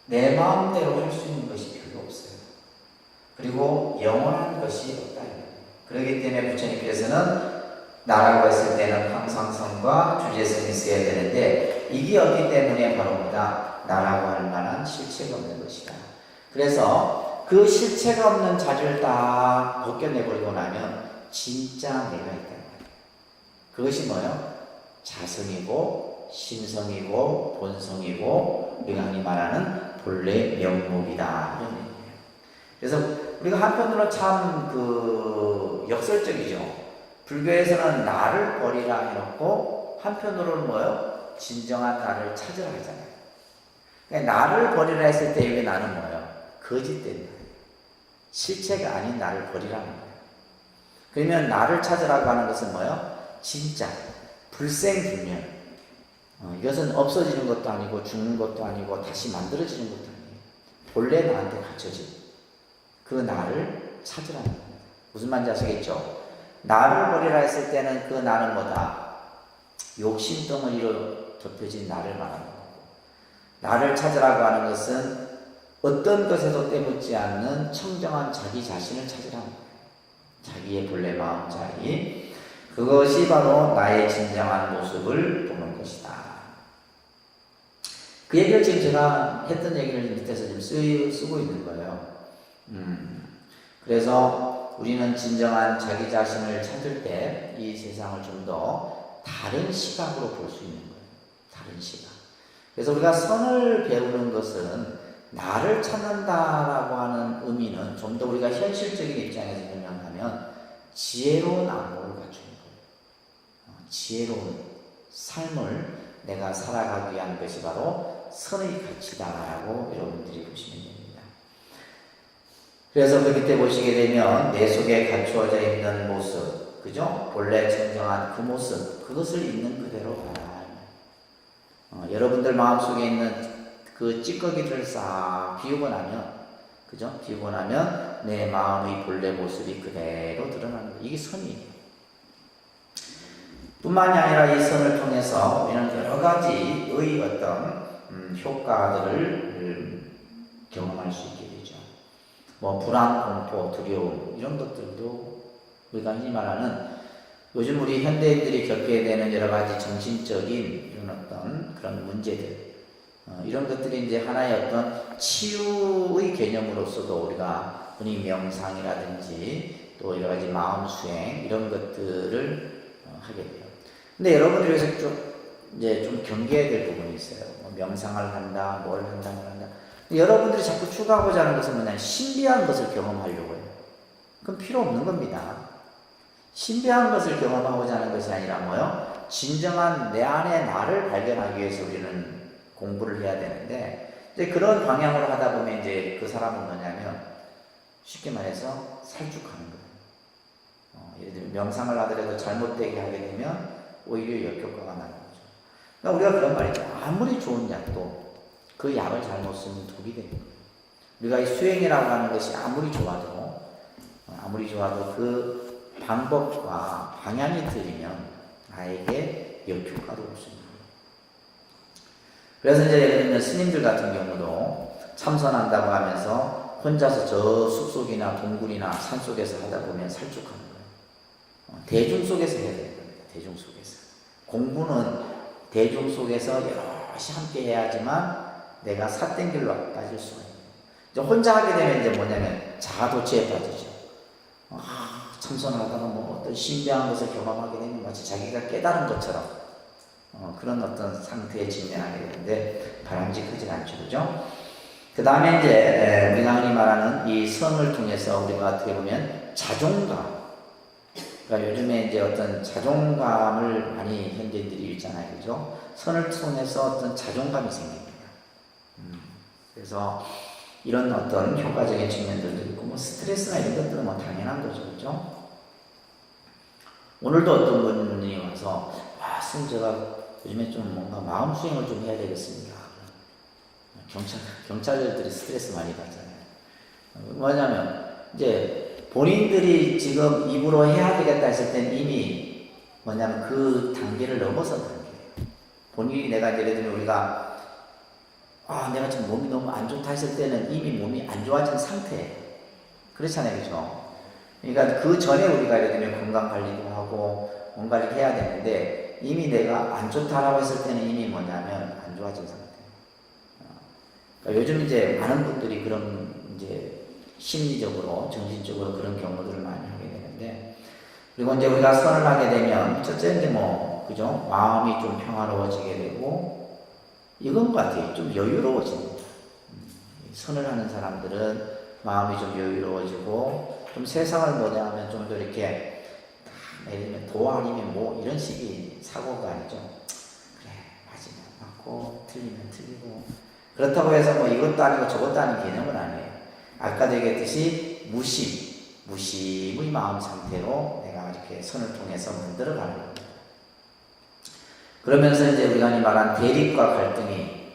내 마음대로 할 수 있는 것이 별로 없어요. 그리고 영원한 것이 없다. 그렇기 때문에 부처님께서는 나라고 했을 때는 항상성과 주제성이 있어야 되는데 이게 없기 때문에 바로 뭐다? 나라고 할 만한 실체가 없는 것이다. 그래서 그 실체가 없는 자질을 다 벗겨내버리고 나면 진짜 내가 있다. 그것이 뭐예요? 자성이고 신성이고 본성이고 우리가 흔히 말하는 본래 명목이다. 이런 얘기예요. 그래서 우리가 한편으로 참 역설적이죠. 불교에서는 나를 버리라 해놓고 한편으로는 뭐예요? 진정한 나를 찾으라 하잖아요. 그러니까 나를 버리라 했을 때 여기 나는 뭐예요? 거짓된 나. 실체가 아닌 나를 버리라는 거예요. 그러면 나를 찾으라고 하는 것은 뭐예요? 진짜 불생불멸. 이것은 없어지는 것도 아니고 죽는 것도 아니고 다시 만들어지는 것도 아니에요. 본래 나한테 갖춰진 그 나를 찾으라는 겁니다. 무슨 말인지 아시겠죠? 나를 버리라 했을 때는 그 나는 뭐다? 욕심 덩어리로 덮여진 나를 말하는 거고, 나를 찾으라고 하는 것은 어떤 것에도 때묻지 않는 청정한 자기 자신을 찾으라는 거예요. 자기의 본래 마음자리. 그것이 바로 나의 진정한 모습을 보는 것이다. 그 얘기를 지금 제가 했던 얘기를 밑에서 지금 쓰고 있는 거예요. 그래서 우리는 진정한 자기 자신을 찾을 때 이 세상을 좀 더 다른 시각으로 볼 수 있는 거예요. 다른 시각. 그래서 우리가 선을 배우는 것은 나를 찾는다라고 하는 의미는 좀 더 우리가 현실적인 입장에서 설명하면 지혜로운 안목을 갖추는 거예요. 지혜로운 삶을 내가 살아가기 위한 것이 바로 선의 가치다라고 여러분들이 보시면 됩니다. 그래서 그 밑에 보시게 되면 내 속에 갖추어져 있는 모습, 그죠? 본래 진정한 그 모습, 그것을 있는 그대로 봐라. 여러분들 마음속에 있는 그 찌꺼기들을 싹 비우고 나면, 그죠? 비우고 나면 내 마음의 본래 모습이 그대로 드러나는 거예요. 이게 선이에요. 뿐만이 아니라 이 선을 통해서 우리는 여러 가지의 어떤 효과들을 경험할 수 있게 되죠. 뭐 불안, 공포, 두려움 이런 것들도 우리가 흔히 말하는 요즘 우리 현대인들이 겪게 되는 여러 가지 정신적인 이런 어떤 그런 문제들, 이런 것들이 이제 하나의 어떤 치유의 개념으로서도 우리가 흔히 명상이라든지 또 여러 가지 마음 수행 이런 것들을 하게 돼요. 근데 여러분들이 여기서 이제 좀 경계해야 될 부분이 있어요. 뭐 명상을 한다, 뭘 한다, 뭘 한다. 여러분들이 자꾸 추구하고자 하는 것은 뭐냐, 신비한 것을 경험하려고 해요. 그건 필요 없는 겁니다. 신비한 것을 경험하고자 하는 것이 아니라 뭐요? 진정한 내 안에 나를 발견하기 위해서 우리는 공부를 해야 되는데, 이제 그런 방향으로 하다 보면 이제 그 사람은 뭐냐면 쉽게 말해서 살쭉하는 거예요. 예를 들면 명상을 하더라도 잘못되게 하게 되면 오히려 역효과가 나는 거죠. 그러니까 우리가 그런 말이죠. 아무리 좋은 약도 그 약을 잘못 쓰면 독이 되는 거예요. 우리가 이 수행이라고 하는 것이 아무리 좋아도 그 방법과 방향이 틀리면 나에게 역효과도 올 수 있는 거예요. 그래서 이제 예를 들면 스님들 같은 경우도 참선한다고 하면서 혼자서 저 숲속이나 동굴이나 산속에서 하다 보면 살쭉하는 거예요. 대중 속에서 해야 되는 겁니다. 대중 속에서. 공부는 대중 속에서 여럿이 함께 해야지만 내가 삿된 길로 빠질 수가 있는 거예요. 이제 혼자 하게 되면 이제 뭐냐면 자아도취에 빠지죠. 참선을 하다가 뭐 어떤 신비한 것을 경험하게 되면 마치 자기가 깨달은 것처럼 그런 어떤 상태에 직면하게 되는데 바람직하지 않죠. 그죠? 그 다음에 이제 우리가 흔히 말하는 이 선을 통해서 우리가 어떻게 보면 자존감, 그러니까 요즘에 이제 어떤 자존감을 많이 현대인들이 잃잖아요. 그죠? 선을 통해서 어떤 자존감이 생깁니다. 그래서 이런 어떤 효과적인 측면들도 있고, 뭐 스트레스나 이런 것들은 뭐 당연한 거죠. 그죠? 오늘도 어떤 분이 와서, 선생님 제가 요즘에 좀 뭔가 마음 수행을 좀 해야 되겠습니다. 경찰들이 스트레스 많이 받잖아요. 뭐냐면, 이제 본인들이 지금 입으로 해야 되겠다 했을 땐 이미 뭐냐면 그 단계를 넘어선 단계예요. 본인이 내가 예를 들면 우리가 내가 지금 몸이 너무 안 좋다 했을 때는 이미 몸이 안 좋아진 상태예요. 그렇잖아요. 그죠? 그러니까 그 전에 우리가 예를 들면 건강관리도 하고 뭔가를 해야 되는데 이미 내가 안 좋다라고 했을 때는 이미 뭐냐면 안 좋아진 상태예요. 그러니까 요즘 이제 많은 분들이 그런 이제 심리적으로, 정신적으로 그런 경우들을 많이 하게 되는데, 그리고 이제 우리가 선을 하게 되면 첫째 이제 뭐, 그죠? 마음이 좀 평화로워지게 되고, 이건 것 같아요. 좀 여유로워집니다. 선을 하는 사람들은 마음이 좀 여유로워지고, 좀 세상을 뭐냐 하면 좀 더 이렇게, 예를 들면 도 아니면 뭐 이런 식의 사고가 아니죠. 그래, 맞으면 맞고, 틀리면 틀리고. 그렇다고 해서 뭐 이것도 아니고 저것도 아닌 개념은 아니에요. 아까도 얘기했듯이 무심의 마음 상태로 내가 이렇게 선을 통해서 만들어가는 겁니다. 그러면서 이제 우리가 말한 대립과 갈등이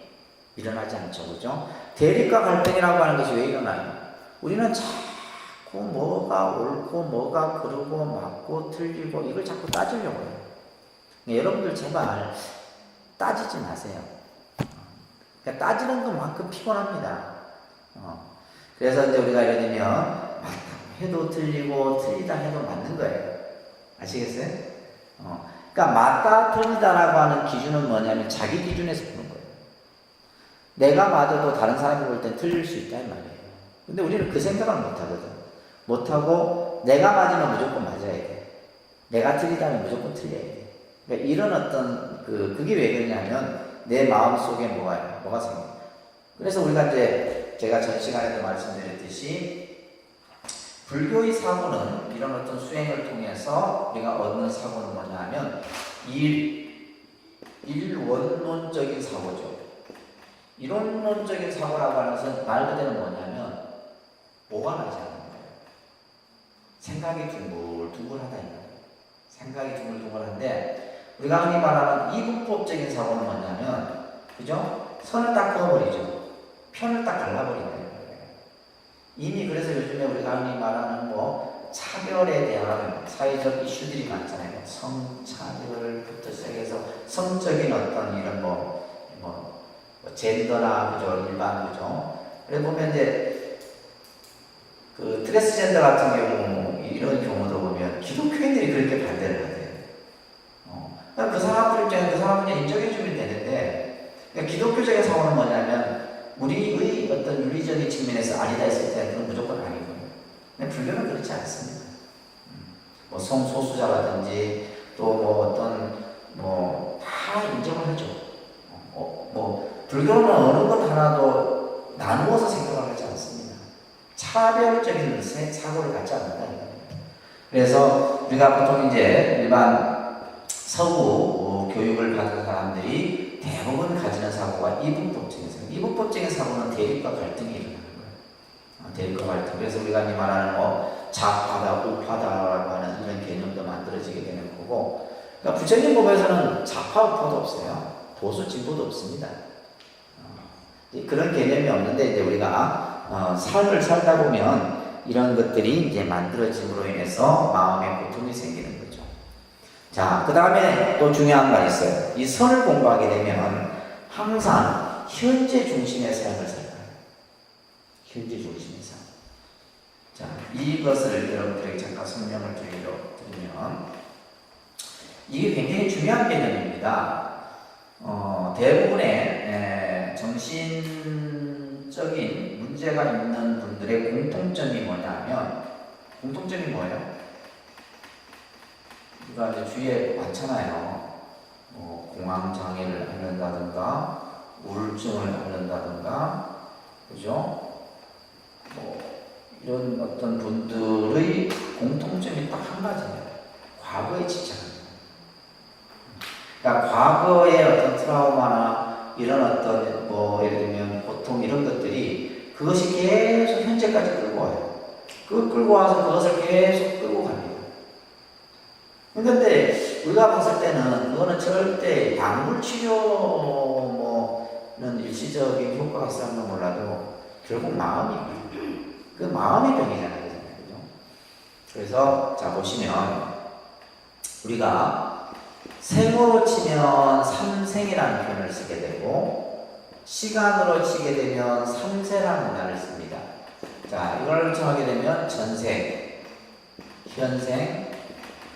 일어나지 않죠. 그죠? 대립과 갈등이라고 하는 것이 왜 일어나요? 우리는 자꾸 뭐가 옳고 뭐가 그르고 맞고 틀리고 이걸 자꾸 따지려고 해요. 여러분들 제발 따지지 마세요. 그러니까 따지는 것만큼 피곤합니다. 그래서 이제 우리가 예를 들면 맞다, 해도 틀리고 틀리다 해도 맞는 거예요. 아시겠어요? 그러니까 맞다 틀리다라고 하는 기준은 뭐냐면 자기 기준에서 보는 거예요. 내가 맞아도 다른 사람이 볼 땐 틀릴 수 있다 이 말이에요. 근데 우리는 그 생각을 못 하거든. 못 하고 내가 맞으면 무조건 맞아야 돼. 내가 틀리다면 무조건 틀려야 돼. 그러니까 이런 어떤 그게 왜 그러냐면 내 마음 속에 뭐가 생겨. 그래서 우리가 이제 제가 전 시간에도 말씀드렸듯이 불교의 사고는 이런 어떤 수행을 통해서 우리가 얻는 사고는 뭐냐 하면 일원론적인 사고죠. 이론론적인 사고라고 하는 것은 말 그대로 뭐냐면 뭐가 나지 않는 거예요. 생각이 둥글둥글하다 이 말이에요. 생각이 둥글둥글한데 우리가 흔히 말하는 이분법적인 사고는 뭐냐면 그죠? 선을 딱 그어버리죠. 편을 딱 갈라버린다 이 말이에요. 이미 그래서 요즘에 우리가 흔히 말하는 차별에 대한 사회적 이슈들이 많잖아요. 성차별부터 시작해서 성적인 어떤 이런 젠더나 그죠 일반 그죠. 그래 보면 이제 그 트랜스젠더 같은 경우 이런 경우도 보면 기독교인들이 그렇게 반대를 하대요. 그 사람들 입장에 그 사람을 그냥 인정해주면 되는데 그러니까 기독교적인 상황은 뭐냐면 우리의 어떤 윤리적인 측면에서 아니다 했을 때 그건 무조건 아니고요. 근데 불교는 그렇지 않습니다. 성소수자라든지 또 어떤 다 인정을 하죠. 불교는 어느 것 하나도 나누어서 생각을 하지 않습니다. 차별적인 사고를 갖지 않는다. 그래서 우리가 보통 이제 일반 서구 교육을 받은 사람들이 대부분 가지는 사고가 이분법적인 사고. 이분법적인 사고는 대립과 갈등이 일어나는 거예요. 대립과 갈등. 그래서 우리가 말하는 좌파다, 우파다라고 하는 이런 개념도 만들어지게 되는 거고. 그러니까 부처님 법에서는 좌파, 우파도 없어요. 보수, 진보도 없습니다. 그런 개념이 없는데 이제 우리가 삶을 살다 보면 이런 것들이 이제 만들어짐으로 인해서 마음의 고통이 생기는 거죠. 자, 그 다음에 또 중요한 거 있어요. 이 선을 공부하게 되면 항상 현재 중심의 삶을 살아요. 현재 중심의 삶. 자, 이것을 여러분들에게 잠깐 설명을 드리면 이게 굉장히 중요한 개념입니다. 대부분의 정신적인 문제가 있는 분들의 공통점이 뭐냐면 공통점이 뭐예요? 우리가 이제 주위에 많잖아요. 공황장애를 앓는다든가 우울증을 앓는다든가 그죠? 이런 어떤 분들의 공통점이 딱 한 가지예요. 과거에 집착합니다. 그러니까 과거의 어떤 트라우마나 이런 어떤 예를 들면 고통 이런 것들이 그것이 계속 현재까지 끌고 와요. 끌고 와서 그것을 계속 끌고 갑니다. 그런데 우리가 봤을 때는 그거는 절대 약물 치료는 일시적인 효과가 있었나 몰라도 결국 마음이 그 마음의 병이잖아요. 그죠? 그래서 자 보시면 우리가 생으로 치면 삼생이라는 표현을 쓰게 되고 시간으로 치게 되면 삼세라는 말을 씁니다. 자, 이걸 정하게 되면 전생, 현생,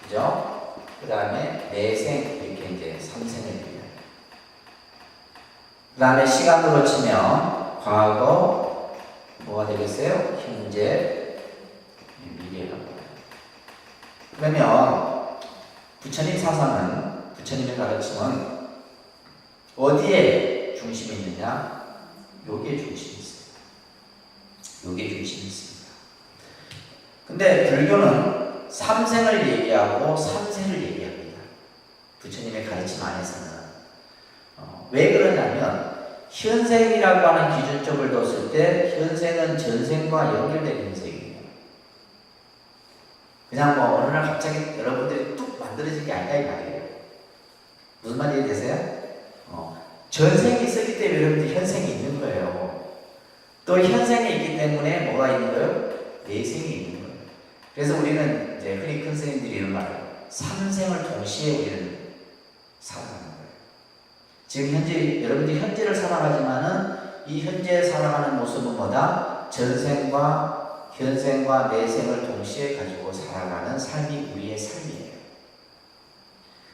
그죠? 그 다음에 내생 이렇게 이제 삼생을 얘기해요. 그 다음에 시간으로 치면 과거 뭐가 되겠어요? 현재, 미래라고 해요. 그러면 부처님 사상은 부처님의 가르침은 어디에 중심이 있느냐? 요게 중심이 있어요. 요게 중심이 있습니다. 근데 불교는 삼생을 얘기하고 삼세를 얘기합니다. 부처님의 가르침 안에서는 왜 그러냐면 현생이라고 하는 기준점을 뒀을 때 현생은 전생과 연결된 현생이에요. 그냥 어느 날 갑자기 여러분들이 뚝 만들어진 게 아니다 이 말이에요. 무슨 말인지 이해되세요? 전생이 있었기 때문에 여러분들 현생이 있는 거예요. 또 현생이 있기 때문에 뭐가 있는 거예요? 내생이 있는 거예요. 그래서 우리는 이제 흔히 큰 스님들이 이런 말을 삼생을 동시에 우리는 살아가는 거예요. 지금 현재 여러분들이 현재를 살아가지만은 이 현재 살아가는 모습은 뭐다? 전생과 현생과 내생을 동시에 가지고 살아가는 삶이 우리의 삶이에요.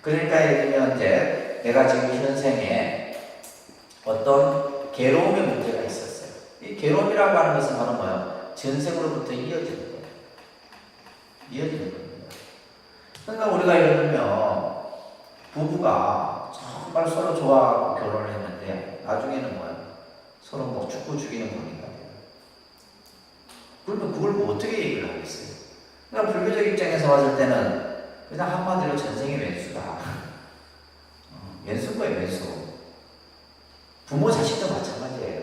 그러니까 예를 들면 이제 내가 지금 현생에 어떤 괴로움의 문제가 있었어요. 이 괴로움이라고 하는 것은 바로 뭐예요? 전생으로부터 이어지는 거예요. 이어지는 겁니다. 그러니까 우리가 예를 들면 부부가 정말 서로 좋아하고 결혼을 했는데 나중에는 뭐예요? 서로 뭐 죽고 죽이는 관계가 돼요. 그러면 그걸 뭐 어떻게 얘기를 하겠어요? 그러니까 불교적 입장에서 봤을 때는 그냥 한마디로 전생의 왼수다. 왼수인 거예요, 왼수. 부모 자식도 마찬가지예요.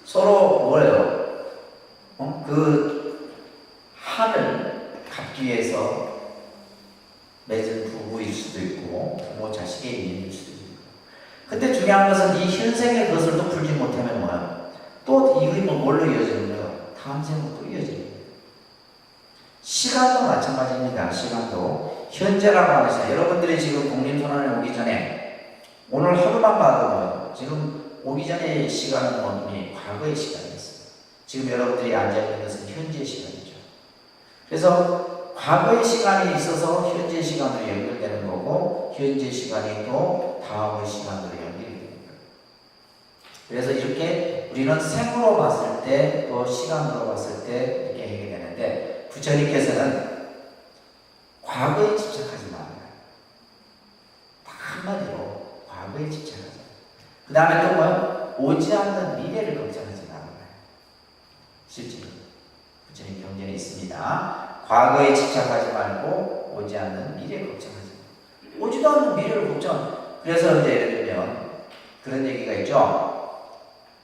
서로 뭐예요? 그 한을 갚기 위해서 맺은 부부일 수도 있고 부모 자식의 인연일 수도 있고. 근데 중요한 것은 이 현생의 것을 또 풀지 못하면 뭐야? 또 이게 뭘로 이어지는 거예요? 다음 생으로 또 이어지는 거예요. 시간도 마찬가지입니다. 시간도 현재라고 하는 시간. 여러분들이 지금 독립선언에 오기 전에 오늘 하루만 봐도 뭐예요? 지금 오기 전의 시간은 뭐니? 과거의 시간이었어요. 지금 여러분들이 앉아있는 것은 현재의 시간이죠. 그래서 과거의 시간이 있어서 현재 시간으로 연결되는 거고 현재 시간이 또 다음의 시간으로 연결이 되는 거예요. 그래서 이렇게 우리는 생으로 봤을 때 또 시간으로 봤을 때 이렇게 하게 되는데 부처님께서는 과거에 집착하지 말아요. 한마디로 과거에 집착하지. 그 다음에 또 뭐요? 오지 않는 미래를 걱정하지 말아요. 실제로 부처님 경전에 있습니다. 과거에 집착하지 말고 오지 않는 미래를 걱정하지 말고. 오지도 않는 미래를 걱정. 그래서 이제 예를 들면 그런 얘기가 있죠.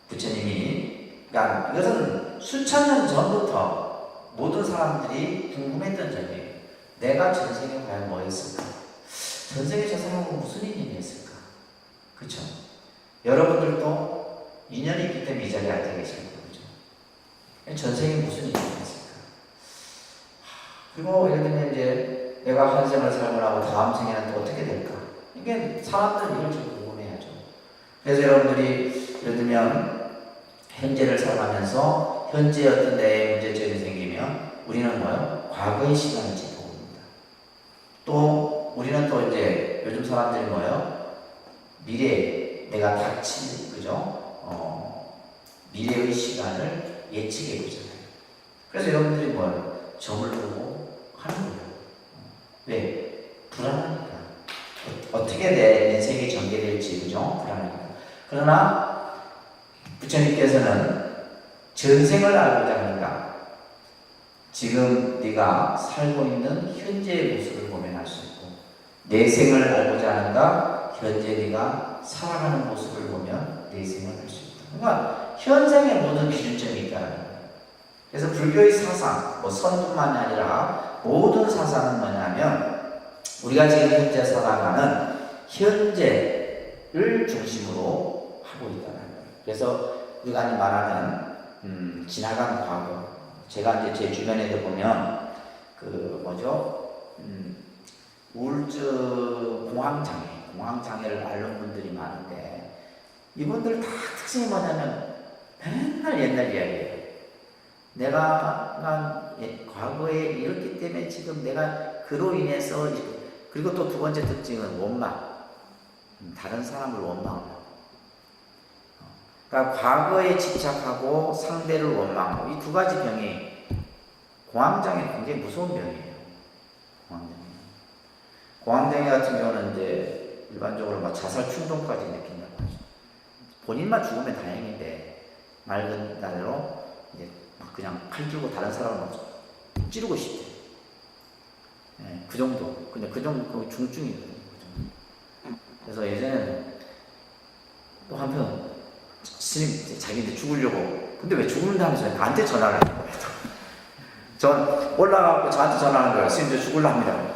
부처님이 그러니까 이것은 수천 년 전부터 모든 사람들이 궁금했던 점이에요. 내가 전생에 과연 뭐였을까? 전생에 저 사람은 무슨 인연이 있을까? 그렇죠? 여러분들도 인연이 있기 때문에 이 자리에 앉아 계시는 거죠. 전생에 무슨 인연이 있을까? 그리고 예를 들면 이제 내가 한 생을 삶을 하고 다음 생에는 또 어떻게 될까? 이게 사람들은 이걸 좀 궁금해하죠. 그래서 여러분들이 예를 들면 현재를 살아가면서 현재 어떤 내 문제점이 생기면 우리는 뭐예요? 과거의 시간을 짚어봅니다. 또 우리는 또 이제 요즘 사람들이 뭐예요? 미래에 내가 닥칠 그죠? 미래의 시간을 예측해 보잖아요. 그래서 여러분들이 뭐예요? 점을 보고 하는 거예요. 왜? 불안하니까. 어떻게 내 인생이 전개될지 그죠? 불안하니까. 그러나 부처님께서는 전생을 알고자 하니까 지금 네가 살고 있는 현재의 모습을 보면 알 수 있고 내생을 알고자 하는가 현재 네가 살아가는 모습을 보면 내생을 알 수 있다. 그러니까 현생의 모든 기준점이 있다는 거예요. 그래서 불교의 사상, 뭐 선뿐만이 아니라 모든 사상은 뭐냐면 우리가 지금 현재 살아가는 현재를 중심으로 하고 있다는 거예요. 그래서 우리가 말하는 지나간 과거. 제가 이제 제 주변에도 보면 그 뭐죠? 우울증 공황장애를 앓는 분들이 많은데 이분들 다 특징이 뭐냐면 맨날 옛날 이야기예요. 내가 과거에 이렇기 때문에 지금 내가 그로 인해서 그리고 또 두 번째 특징은 원망. 다른 사람을 원망하고. 그러니까 과거에 집착하고 상대를 원망하고 이 두 가지 병이 공황장애 굉장히 무서운 병이에요. 공황장애 같은 경우는 이제 일반적으로 막 자살 충동까지 느낀다고 하죠. 본인만 죽으면 다행인데 맑은 날로 이제 막 그냥 칼 들고 다른 사람을 막 찌르고 싶대. 네, 그 정도. 근데 그 정도 중증이거든요. 그래서 예전에는 또 한편 스님 자기한테 죽으려고 근데 왜 죽는다 하면서 나한테 전화를 하는 거예요. 전 올라가고 저한테 전화하는 거예요. 스님 저 죽으려 합니다.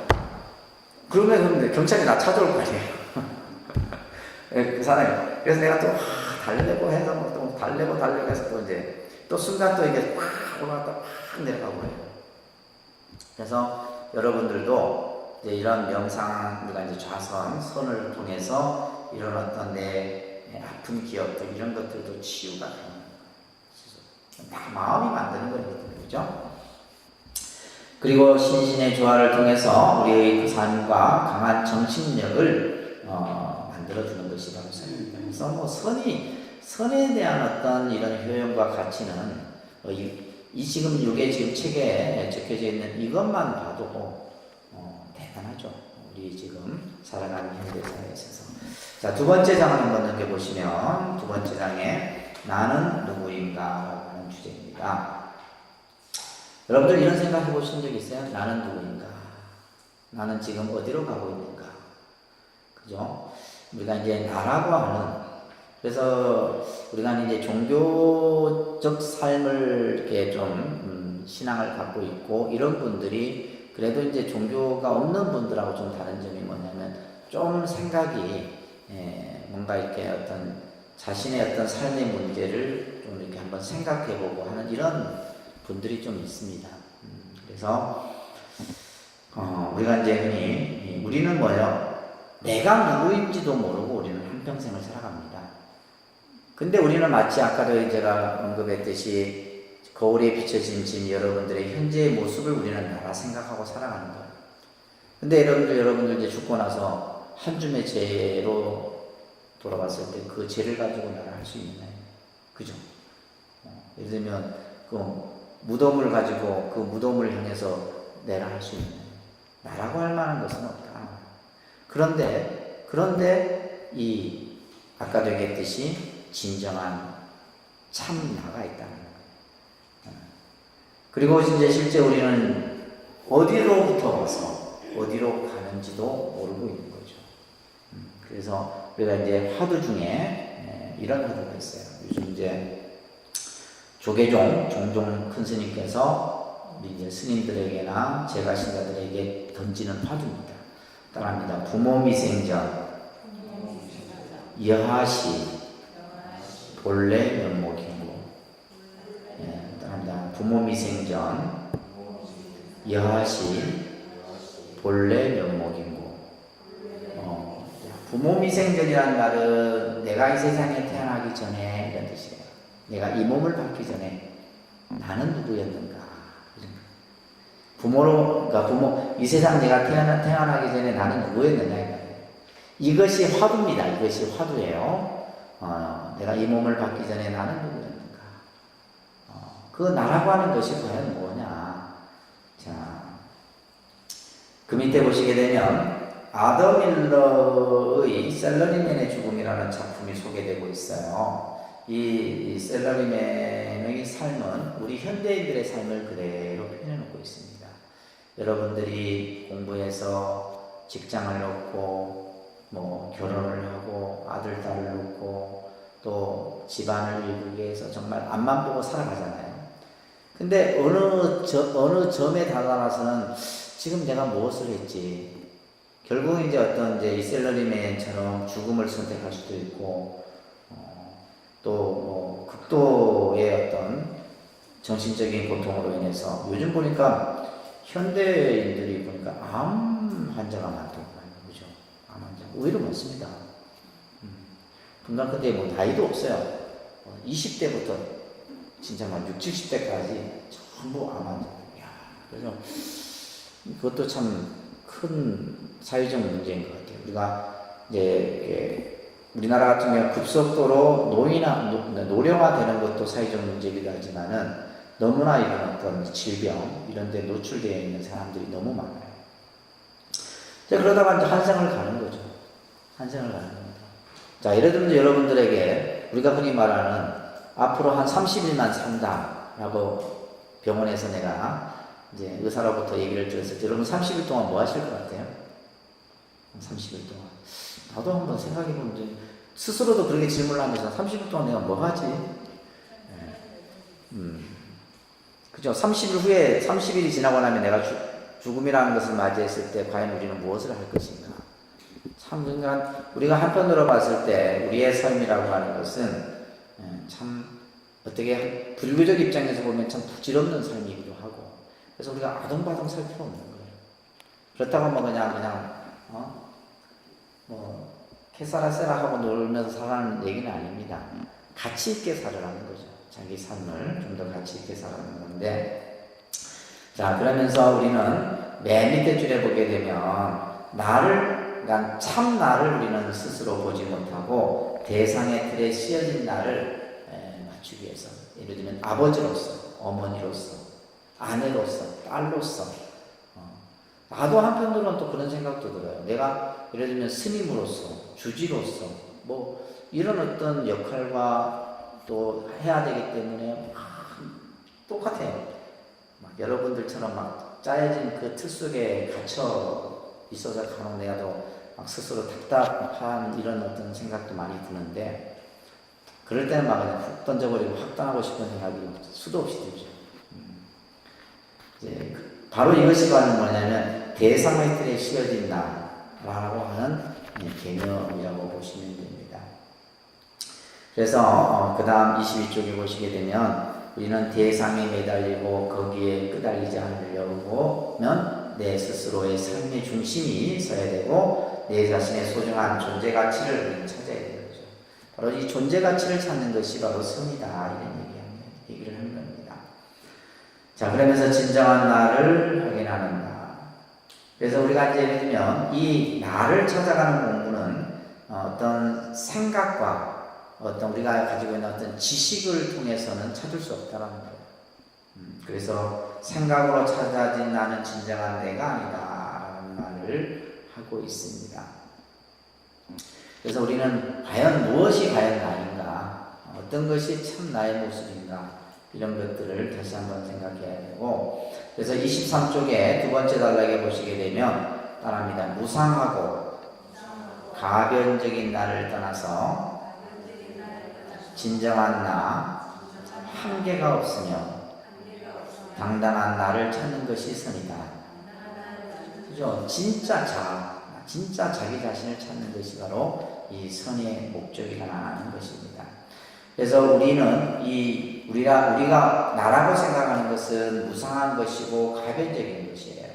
그러면 경찰이 나 찾아올 거 아니에요. 그 사람이. 그래서 내가 또 달래고 해서 또 달래고 해서 또 이제 또 순간 또 이게 확 올라갔다 확 내려가고 그래요. 그래서 여러분들도 이제 이런 명상, 우리가 이제 좌선, 선을 통해서 이런 어떤 내 아픈 기억들, 이런 것들도 치유가 가능합니다. 다 마음이 만드는 거거든요. 그죠? 그리고 신신의 조화를 통해서 우리의 그 삶과 강한 정신력을 만들어주는 것이 바로 선입니다. 그래서 뭐 선에 대한 어떤 이런 효용과 가치는 이 지금 이게 지금 책에 적혀져 있는 이것만 봐도 대단하죠. 우리 지금 살아가는 현대사회에 있어서. 자, 두 번째 장을 한번 넘겨보시면 두 번째 장에 나는 누구인가 라는 주제입니다. 여러분들 이런 생각 해보신 적 있어요? 나는 누구인가? 나는 지금 어디로 가고 있는가? 그죠? 우리가 이제 나라고 하는, 그래서 우리가 이제 종교적 삶을 이렇게 좀 신앙을 갖고 있고 이런 분들이 그래도 이제 종교가 없는 분들하고 좀 다른 점이 뭐냐면 좀 생각이 뭔가 이렇게 어떤 자신의 어떤 삶의 문제를 좀 이렇게 한번 생각해보고 하는 이런 분들이 좀 있습니다. 그래서 우리가 이제 흔히 우리는 뭐요? 내가 누구인지도 모르고 우리는 한평생을 살아갑니다. 근데 우리는 마치 아까도 제가 언급했듯이 거울에 비춰진 지금 여러분들의 현재의 모습을 우리는 나라 생각하고 살아가는 거예요. 근데 여러분들 이제 죽고 나서 한 줌의 죄로 돌아왔을 때 그 죄를 가지고 나라 할 수 있나요? 그죠? 예를 들면 그 무덤을 가지고 그 무덤을 향해서 내라 할 수 있나요? 나라고 할 만한 것은 없다. 그런데 이 아까도 얘기했듯이 진정한 참 나가 있다는 거예요. 그리고 이제 실제 우리는 어디로부터 와서 어디로 가는지도 모르고 있는 거죠. 그래서 우리가 이제 화두 중에 이런 화두가 있어요. 요즘 이제 조계종 종종 큰 스님께서 우리 이제 스님들에게나 제가 신자들에게 던지는 화두입니다. 따라합니다. 부모미생전 여하시 본래 면목이고, 따라합니다. 부모미생전 여하시 본래 면목이고. 부모미생전이라는 말은 내가 이 세상에 태어나기 전에 이런 뜻이에요. 내가 이 몸을 받기 전에 나는 누구였는가? 그러니까 이 세상 내가 태어나기 전에 나는 누구였느냐? 이것이 화두입니다. 이것이 화두예요. 내가 이 몸을 받기 전에 나는 누구였는가? 그 나라고 하는 것이 과연 뭐냐? 자, 그 밑에 보시게 되면 아더 밀러의 셀러리맨의 죽음이라는 작품이 소개되고 있어요. 이 셀러리맨의 삶은 우리 현대인들의 삶을 그대로 표현해놓고 있습니다. 여러분들이 공부해서 직장을 얻고 뭐 결혼을 하고 아들 딸을 낳고 또 집안을 이루기 위해서 정말 앞만 보고 살아가잖아요. 근데 어느 점에 다다라서는 지금 내가 무엇을 했지? 결국 이제 어떤 이제 이 셀러리맨처럼 죽음을 선택할 수도 있고, 또 뭐 극도의 어떤 정신적인 고통으로 인해서 요즘 보니까 현대인들이 보니까 암 환자가 많더라고요. 그죠? 암 환자 의외로 많습니다. 분간 근데 뭐 나이도 없어요. 20대부터 진짜 막 60, 70대까지 전부 암 환자. 그래서 그것도 참 큰 사회적 문제인 것 같아요. 우리가 이제 우리나라 같은 경우 급속도로 노령화되는 것도 사회적 문제이기도 하지만은 너무나 이런 어떤 질병 이런 데 노출되어 있는 사람들이 너무 많아요. 그러다가 이제 한생을 가는 거죠. 한생을 가는 겁니다. 자, 예를 들면 여러분들에게 우리가 흔히 말하는 앞으로 한 30일만 산다라고 병원에서 내가 이제 의사로부터 얘기를 들었을 때 여러분 30일 동안 뭐 하실 것 같아요? 30일 동안 나도 한번 생각해 보면 스스로도 그렇게 질문을 하면서 30일 동안 내가 뭐 하지? 그죠? 30일 후에 30일이 지나고 나면 내가 죽음이라는 것을 맞이했을 때 과연 우리는 무엇을 할 것인가? 참 그러니까 우리가 한편으로 봤을 때 우리의 삶이라고 하는 것은 참 어떻게 불교적 입장에서 보면 참 부질없는 삶이기도 하고, 그래서 우리가 아동바동 살 필요 없는 거예요. 그렇다고 뭐 그냥 뭐 캐사라세라 하고 놀면서 살아가는 얘기는 아닙니다. 가치 있게 살아가는 거죠. 자기 삶을 좀 더 가치 있게 살아가는 건데, 자, 그러면서 우리는 맨 밑에 줄에 보게 되면 그러니까 참 나를 우리는 스스로 보지 못하고 대상의 틀에 씌어진 나를 맞추기 위해서, 예를 들면 아버지로서, 어머니로서, 아내로서, 딸로서, 나도 한편으로는 또 그런 생각도 들어요. 내가 예를 들면 스님으로서, 주지로서 뭐 이런 어떤 역할과 또 해야 되기 때문에 똑같아요. 막 여러분들처럼 막 짜여진 그 틀 속에 갇혀 있어서 간혹 내가도 막 스스로 답답한 이런 어떤 생각도 많이 드는데, 그럴 때는 막 그냥 훅 던져버리고 확 떠나고 싶은 생각이 수도 없이 들죠. 이제 바로 이것이 바로 뭐냐면 대상의 틀에 씌어진 나라고 하는 개념이라고 보시면 됩니다. 그래서 그 다음 22쪽에 보시게 되면 우리는 대상에 매달리고 거기에 끄달리지 않으려면 내 스스로의 삶의 중심이 서야 되고 내 자신의 소중한 존재 가치를 우리는 찾아야 되는 거죠. 바로 이 존재 가치를 찾는 것이 바로 선이다, 이런 얘기를 하는 겁니다. 자, 그러면서 진정한 나를 확인하는다. 그래서 우리가 이제 예를 들면 이 나를 찾아가는 공부는 어떤 생각과 어떤 우리가 가지고 있는 어떤 지식을 통해서는 찾을 수 없다는 거예요. 그래서 생각으로 찾아진 나는 진정한 내가 아니다라는 말을 하고 있습니다. 그래서 우리는 과연 무엇이 과연 나인가, 어떤 것이 참 나의 모습인가, 이런 것들을 다시 한번 생각해야 되고, 그래서 23쪽에 두 번째 단락에 보시게 되면 따라합니다. 무상하고 가변적인 나를 떠나서 진정한 나, 한계가 없으며 당당한 나를 찾는 것이 선이다. 그죠? 진짜 자기 자신을 찾는 것이 바로 이 선의 목적이라는 것입니다. 그래서 우리는 우리가 나라고 생각하는 것은 무상한 것이고 가변적인 것이에요.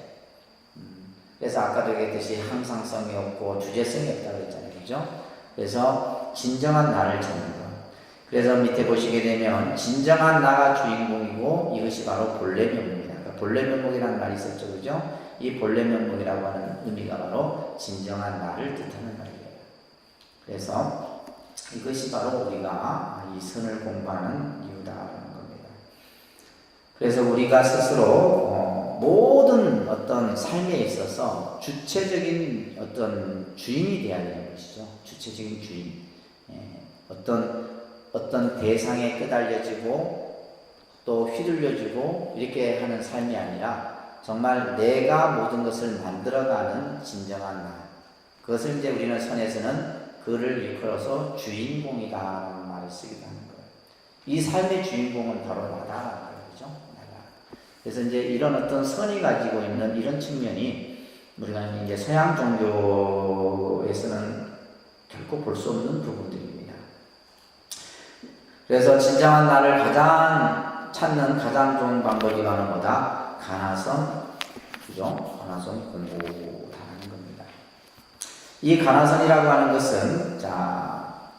그래서 아까도 얘기했듯이 항상성이 없고 주제성이 없다고 했잖아요. 그죠? 그래서 진정한 나를 찾는 것. 그래서 밑에 보시게 되면 진정한 나가 주인공이고 이것이 바로 본래 면목이다. 그러니까 본래 면목이라는 말이 있었죠. 그죠? 이 본래 면목이라고 하는 의미가 바로 진정한 나를 뜻하는 말이에요. 그래서 이것이 바로 우리가 이 선을 공부하는 이유다라는 겁니다. 그래서 우리가 스스로 모든 어떤 삶에 있어서 주체적인 어떤 주인이 되어야 되는 것이죠. 주체적인 주인. 어떤 대상에 끄달려지고 또 휘둘려지고 이렇게 하는 삶이 아니라 정말 내가 모든 것을 만들어가는 진정한 나. 그것을 이제 우리는 선에서는 그를 일컬어서 주인공이다라는 말을 쓰기도 하는 거예요. 이 삶의 주인공은 바로 나다라는 거죠. 나다. 그래서 이제 이런 어떤 선이 가지고 있는 이런 측면이 우리가 이제 서양 종교에서는 결코 볼 수 없는 부분들입니다. 그래서 진정한 나를 찾는 가장 좋은 방법이 바로 뭐다? 가나선, 그죠? 가나선 공부다라는 겁니다. 이 가나선이라고 하는 것은, 자,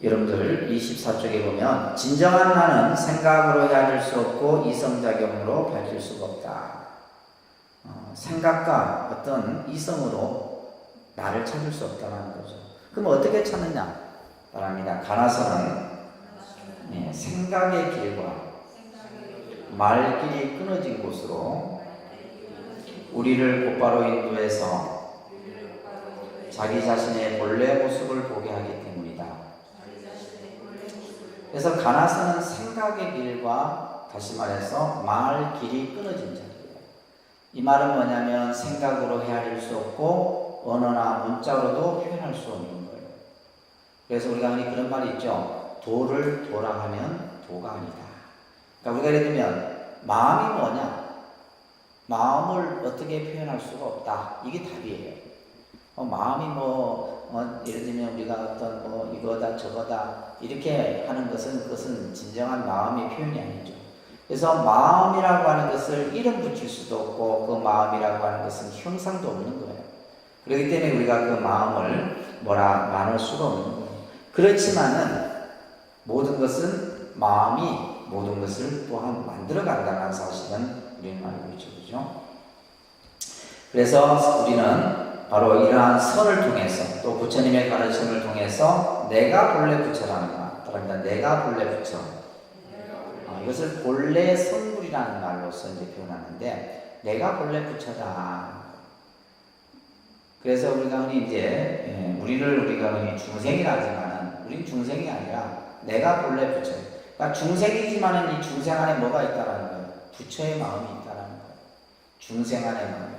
여러분들 24쪽에 보면 진정한 나는 생각으로 헤아릴 수 없고 이성작용으로 밝힐 수가 없다. 생각과 어떤 이성으로 나를 찾을 수 없다는 거죠. 그럼 어떻게 찾느냐? 말합니다. 가나선은 생각의 길과 말길이 끊어진 곳으로 우리를 곧바로 인도해서 자기 자신의 본래 모습을 보게 하기 때문이다. 그래서 가나선은 생각의 길과 다시 말해서 말 길이 끊어진 자리예요. 이 말은 뭐냐면 생각으로 헤아릴 수 없고 언어나 문자로도 표현할 수 없는 거예요. 그래서 우리가 흔히 그런 말이 있죠. 도를 도라 하면 도가 아니다. 그러니까 우리가 예를 들면 마음이 뭐냐? 마음을 어떻게 표현할 수가 없다. 이게 답이에요. 마음이 예를 들면 우리가 어떤 이거다 저거다 이렇게 하는 것은 그것은 진정한 마음의 표현이 아니죠. 그래서 마음이라고 하는 것을 이름 붙일 수도 없고 그 마음이라고 하는 것은 형상도 없는 거예요. 그렇기 때문에 우리가 그 마음을 나눌 수가 없는 거예요. 그렇지만은 모든 것은 마음이 모든 것을 또한 만들어 간다는 사실은 우리는 알고 있죠. 그죠? 그래서 우리는 바로 이러한 선을 통해서 또 부처님의 가르침을 통해서 내가 본래 부처라는 말, 그러니까 내가 본래 부처. 이것을 본래 성불이라는 말로서 이제 표현하는데 내가 본래 부처다. 그래서 우리가 흔히 이제 우리가 흔히 중생이라 하지만은 우리는 중생이 아니라 내가 본래 부처. 그러니까 중생이지만은 이 중생 안에 뭐가 있다라는 거예요. 부처의 마음이 있다라는 거예요. 중생 안에 마음.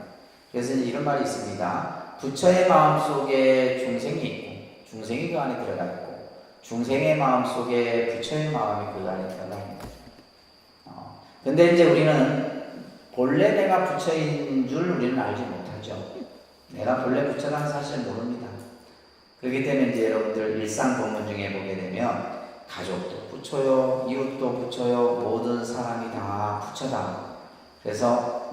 그래서 이제 이런 말이 있습니다. 부처의 마음 속에 중생이 있고 중생이 그 안에 들어가 있고 중생의 마음 속에 부처의 마음이 그 안에 들어가 있는 거죠. 근데 이제 우리는 본래 내가 부처인 줄 우리는 알지 못하죠. 내가 본래 부처라는 사실을 모릅니다. 그렇기 때문에 이제 여러분들 일상 본문 중에 보게 되면 가족도 부처요, 이웃도 부처요, 모든 사람이 다 부처다. 그래서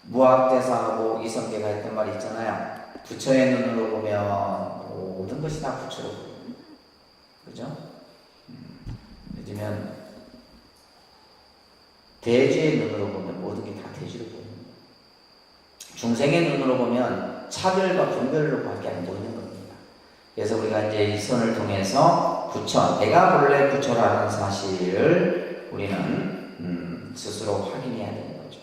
무학대사하고 이성계가 했던 말이 있잖아요. 부처의 눈으로 보면 모든 것이 다 부처로 보입니다. 그죠? 요즘엔 대지의 눈으로 보면 모든 게 다 대지로 보입니다. 중생의 눈으로 보면 차별과 분별로 밖에 안 보이는 겁니다. 그래서 우리가 이제 이 선을 통해서 부처, 내가 본래 부처라는 사실을 우리는 스스로 확인해야 되는 거죠.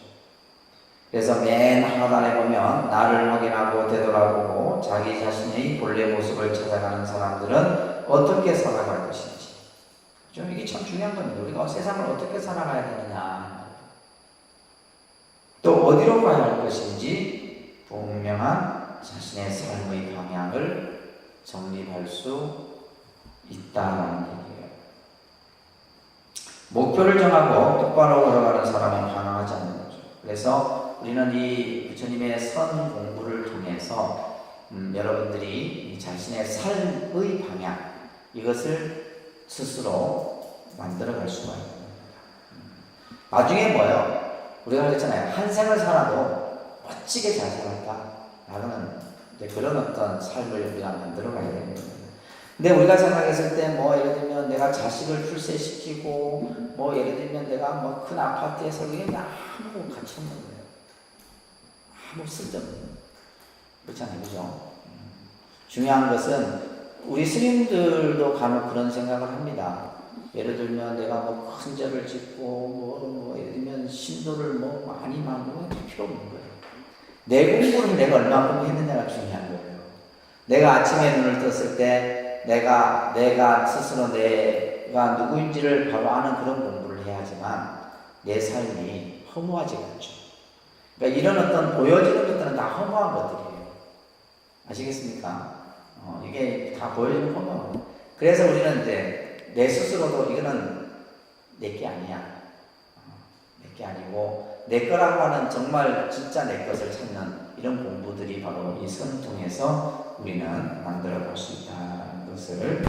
그래서 맨 하단에 보면 나를 확인하고 되돌아보고 자기 자신의 본래 모습을 찾아가는 사람들은 어떻게 살아갈 것인지. 좀 이게 참 중요한 겁니다. 우리가 세상을 어떻게 살아가야 되느냐, 또 어디로 가야 할 것인지 분명한 자신의 삶의 방향을 정립할 수 있다는 얘기예요. 목표를 정하고 똑바로 걸어가는 사람은 방황하지 않는 거죠. 그래서 우리는 이 부처님의 선 공부를 통해서 여러분들이 자신의 삶의 방향, 이것을 스스로 만들어갈 수가 있는 겁니다. 나중에 뭐예요? 우리가 그랬잖아요. 한 생을 살아도 멋지게 잘 살았다. 라는 그런 어떤 삶을 우리가 만들어가야 되는 겁니다. 근데 우리가 생각했을 때 예를 들면 내가 자식을 출세시키고 예를 들면 내가 큰 아파트에 살고 이게 아무 가치 없는 거예요. 아무 쓸데없는 거예요. 그렇잖아요. 그죠? 중요한 것은 우리 스님들도 간혹 그런 생각을 합니다. 예를 들면 내가 큰 절을 짓고 예를 들면 신도를 많이 만들면 필요 없는 거예요. 내 공부는 내가 얼마큼 했느냐가 중요한 거예요. 내가 아침에 눈을 떴을 때 내가 스스로 내가 누구인지를 바로 아는 그런 공부를 해야 하지만 내 삶이 허무하지가 않죠. 그러니까 이런 어떤 보여지는 것들은 다 허무한 것들이에요. 아시겠습니까? 이게 다 보여지는 허무한 것. 그래서 우리는 이제 내 스스로도 이거는 내게 아니야. 내게 아니고 내 거라고 하는 정말 진짜 내 것을 찾는 이런 공부들이 바로 이 선을 통해서 우리는 만들어 갈 수 있다는 것을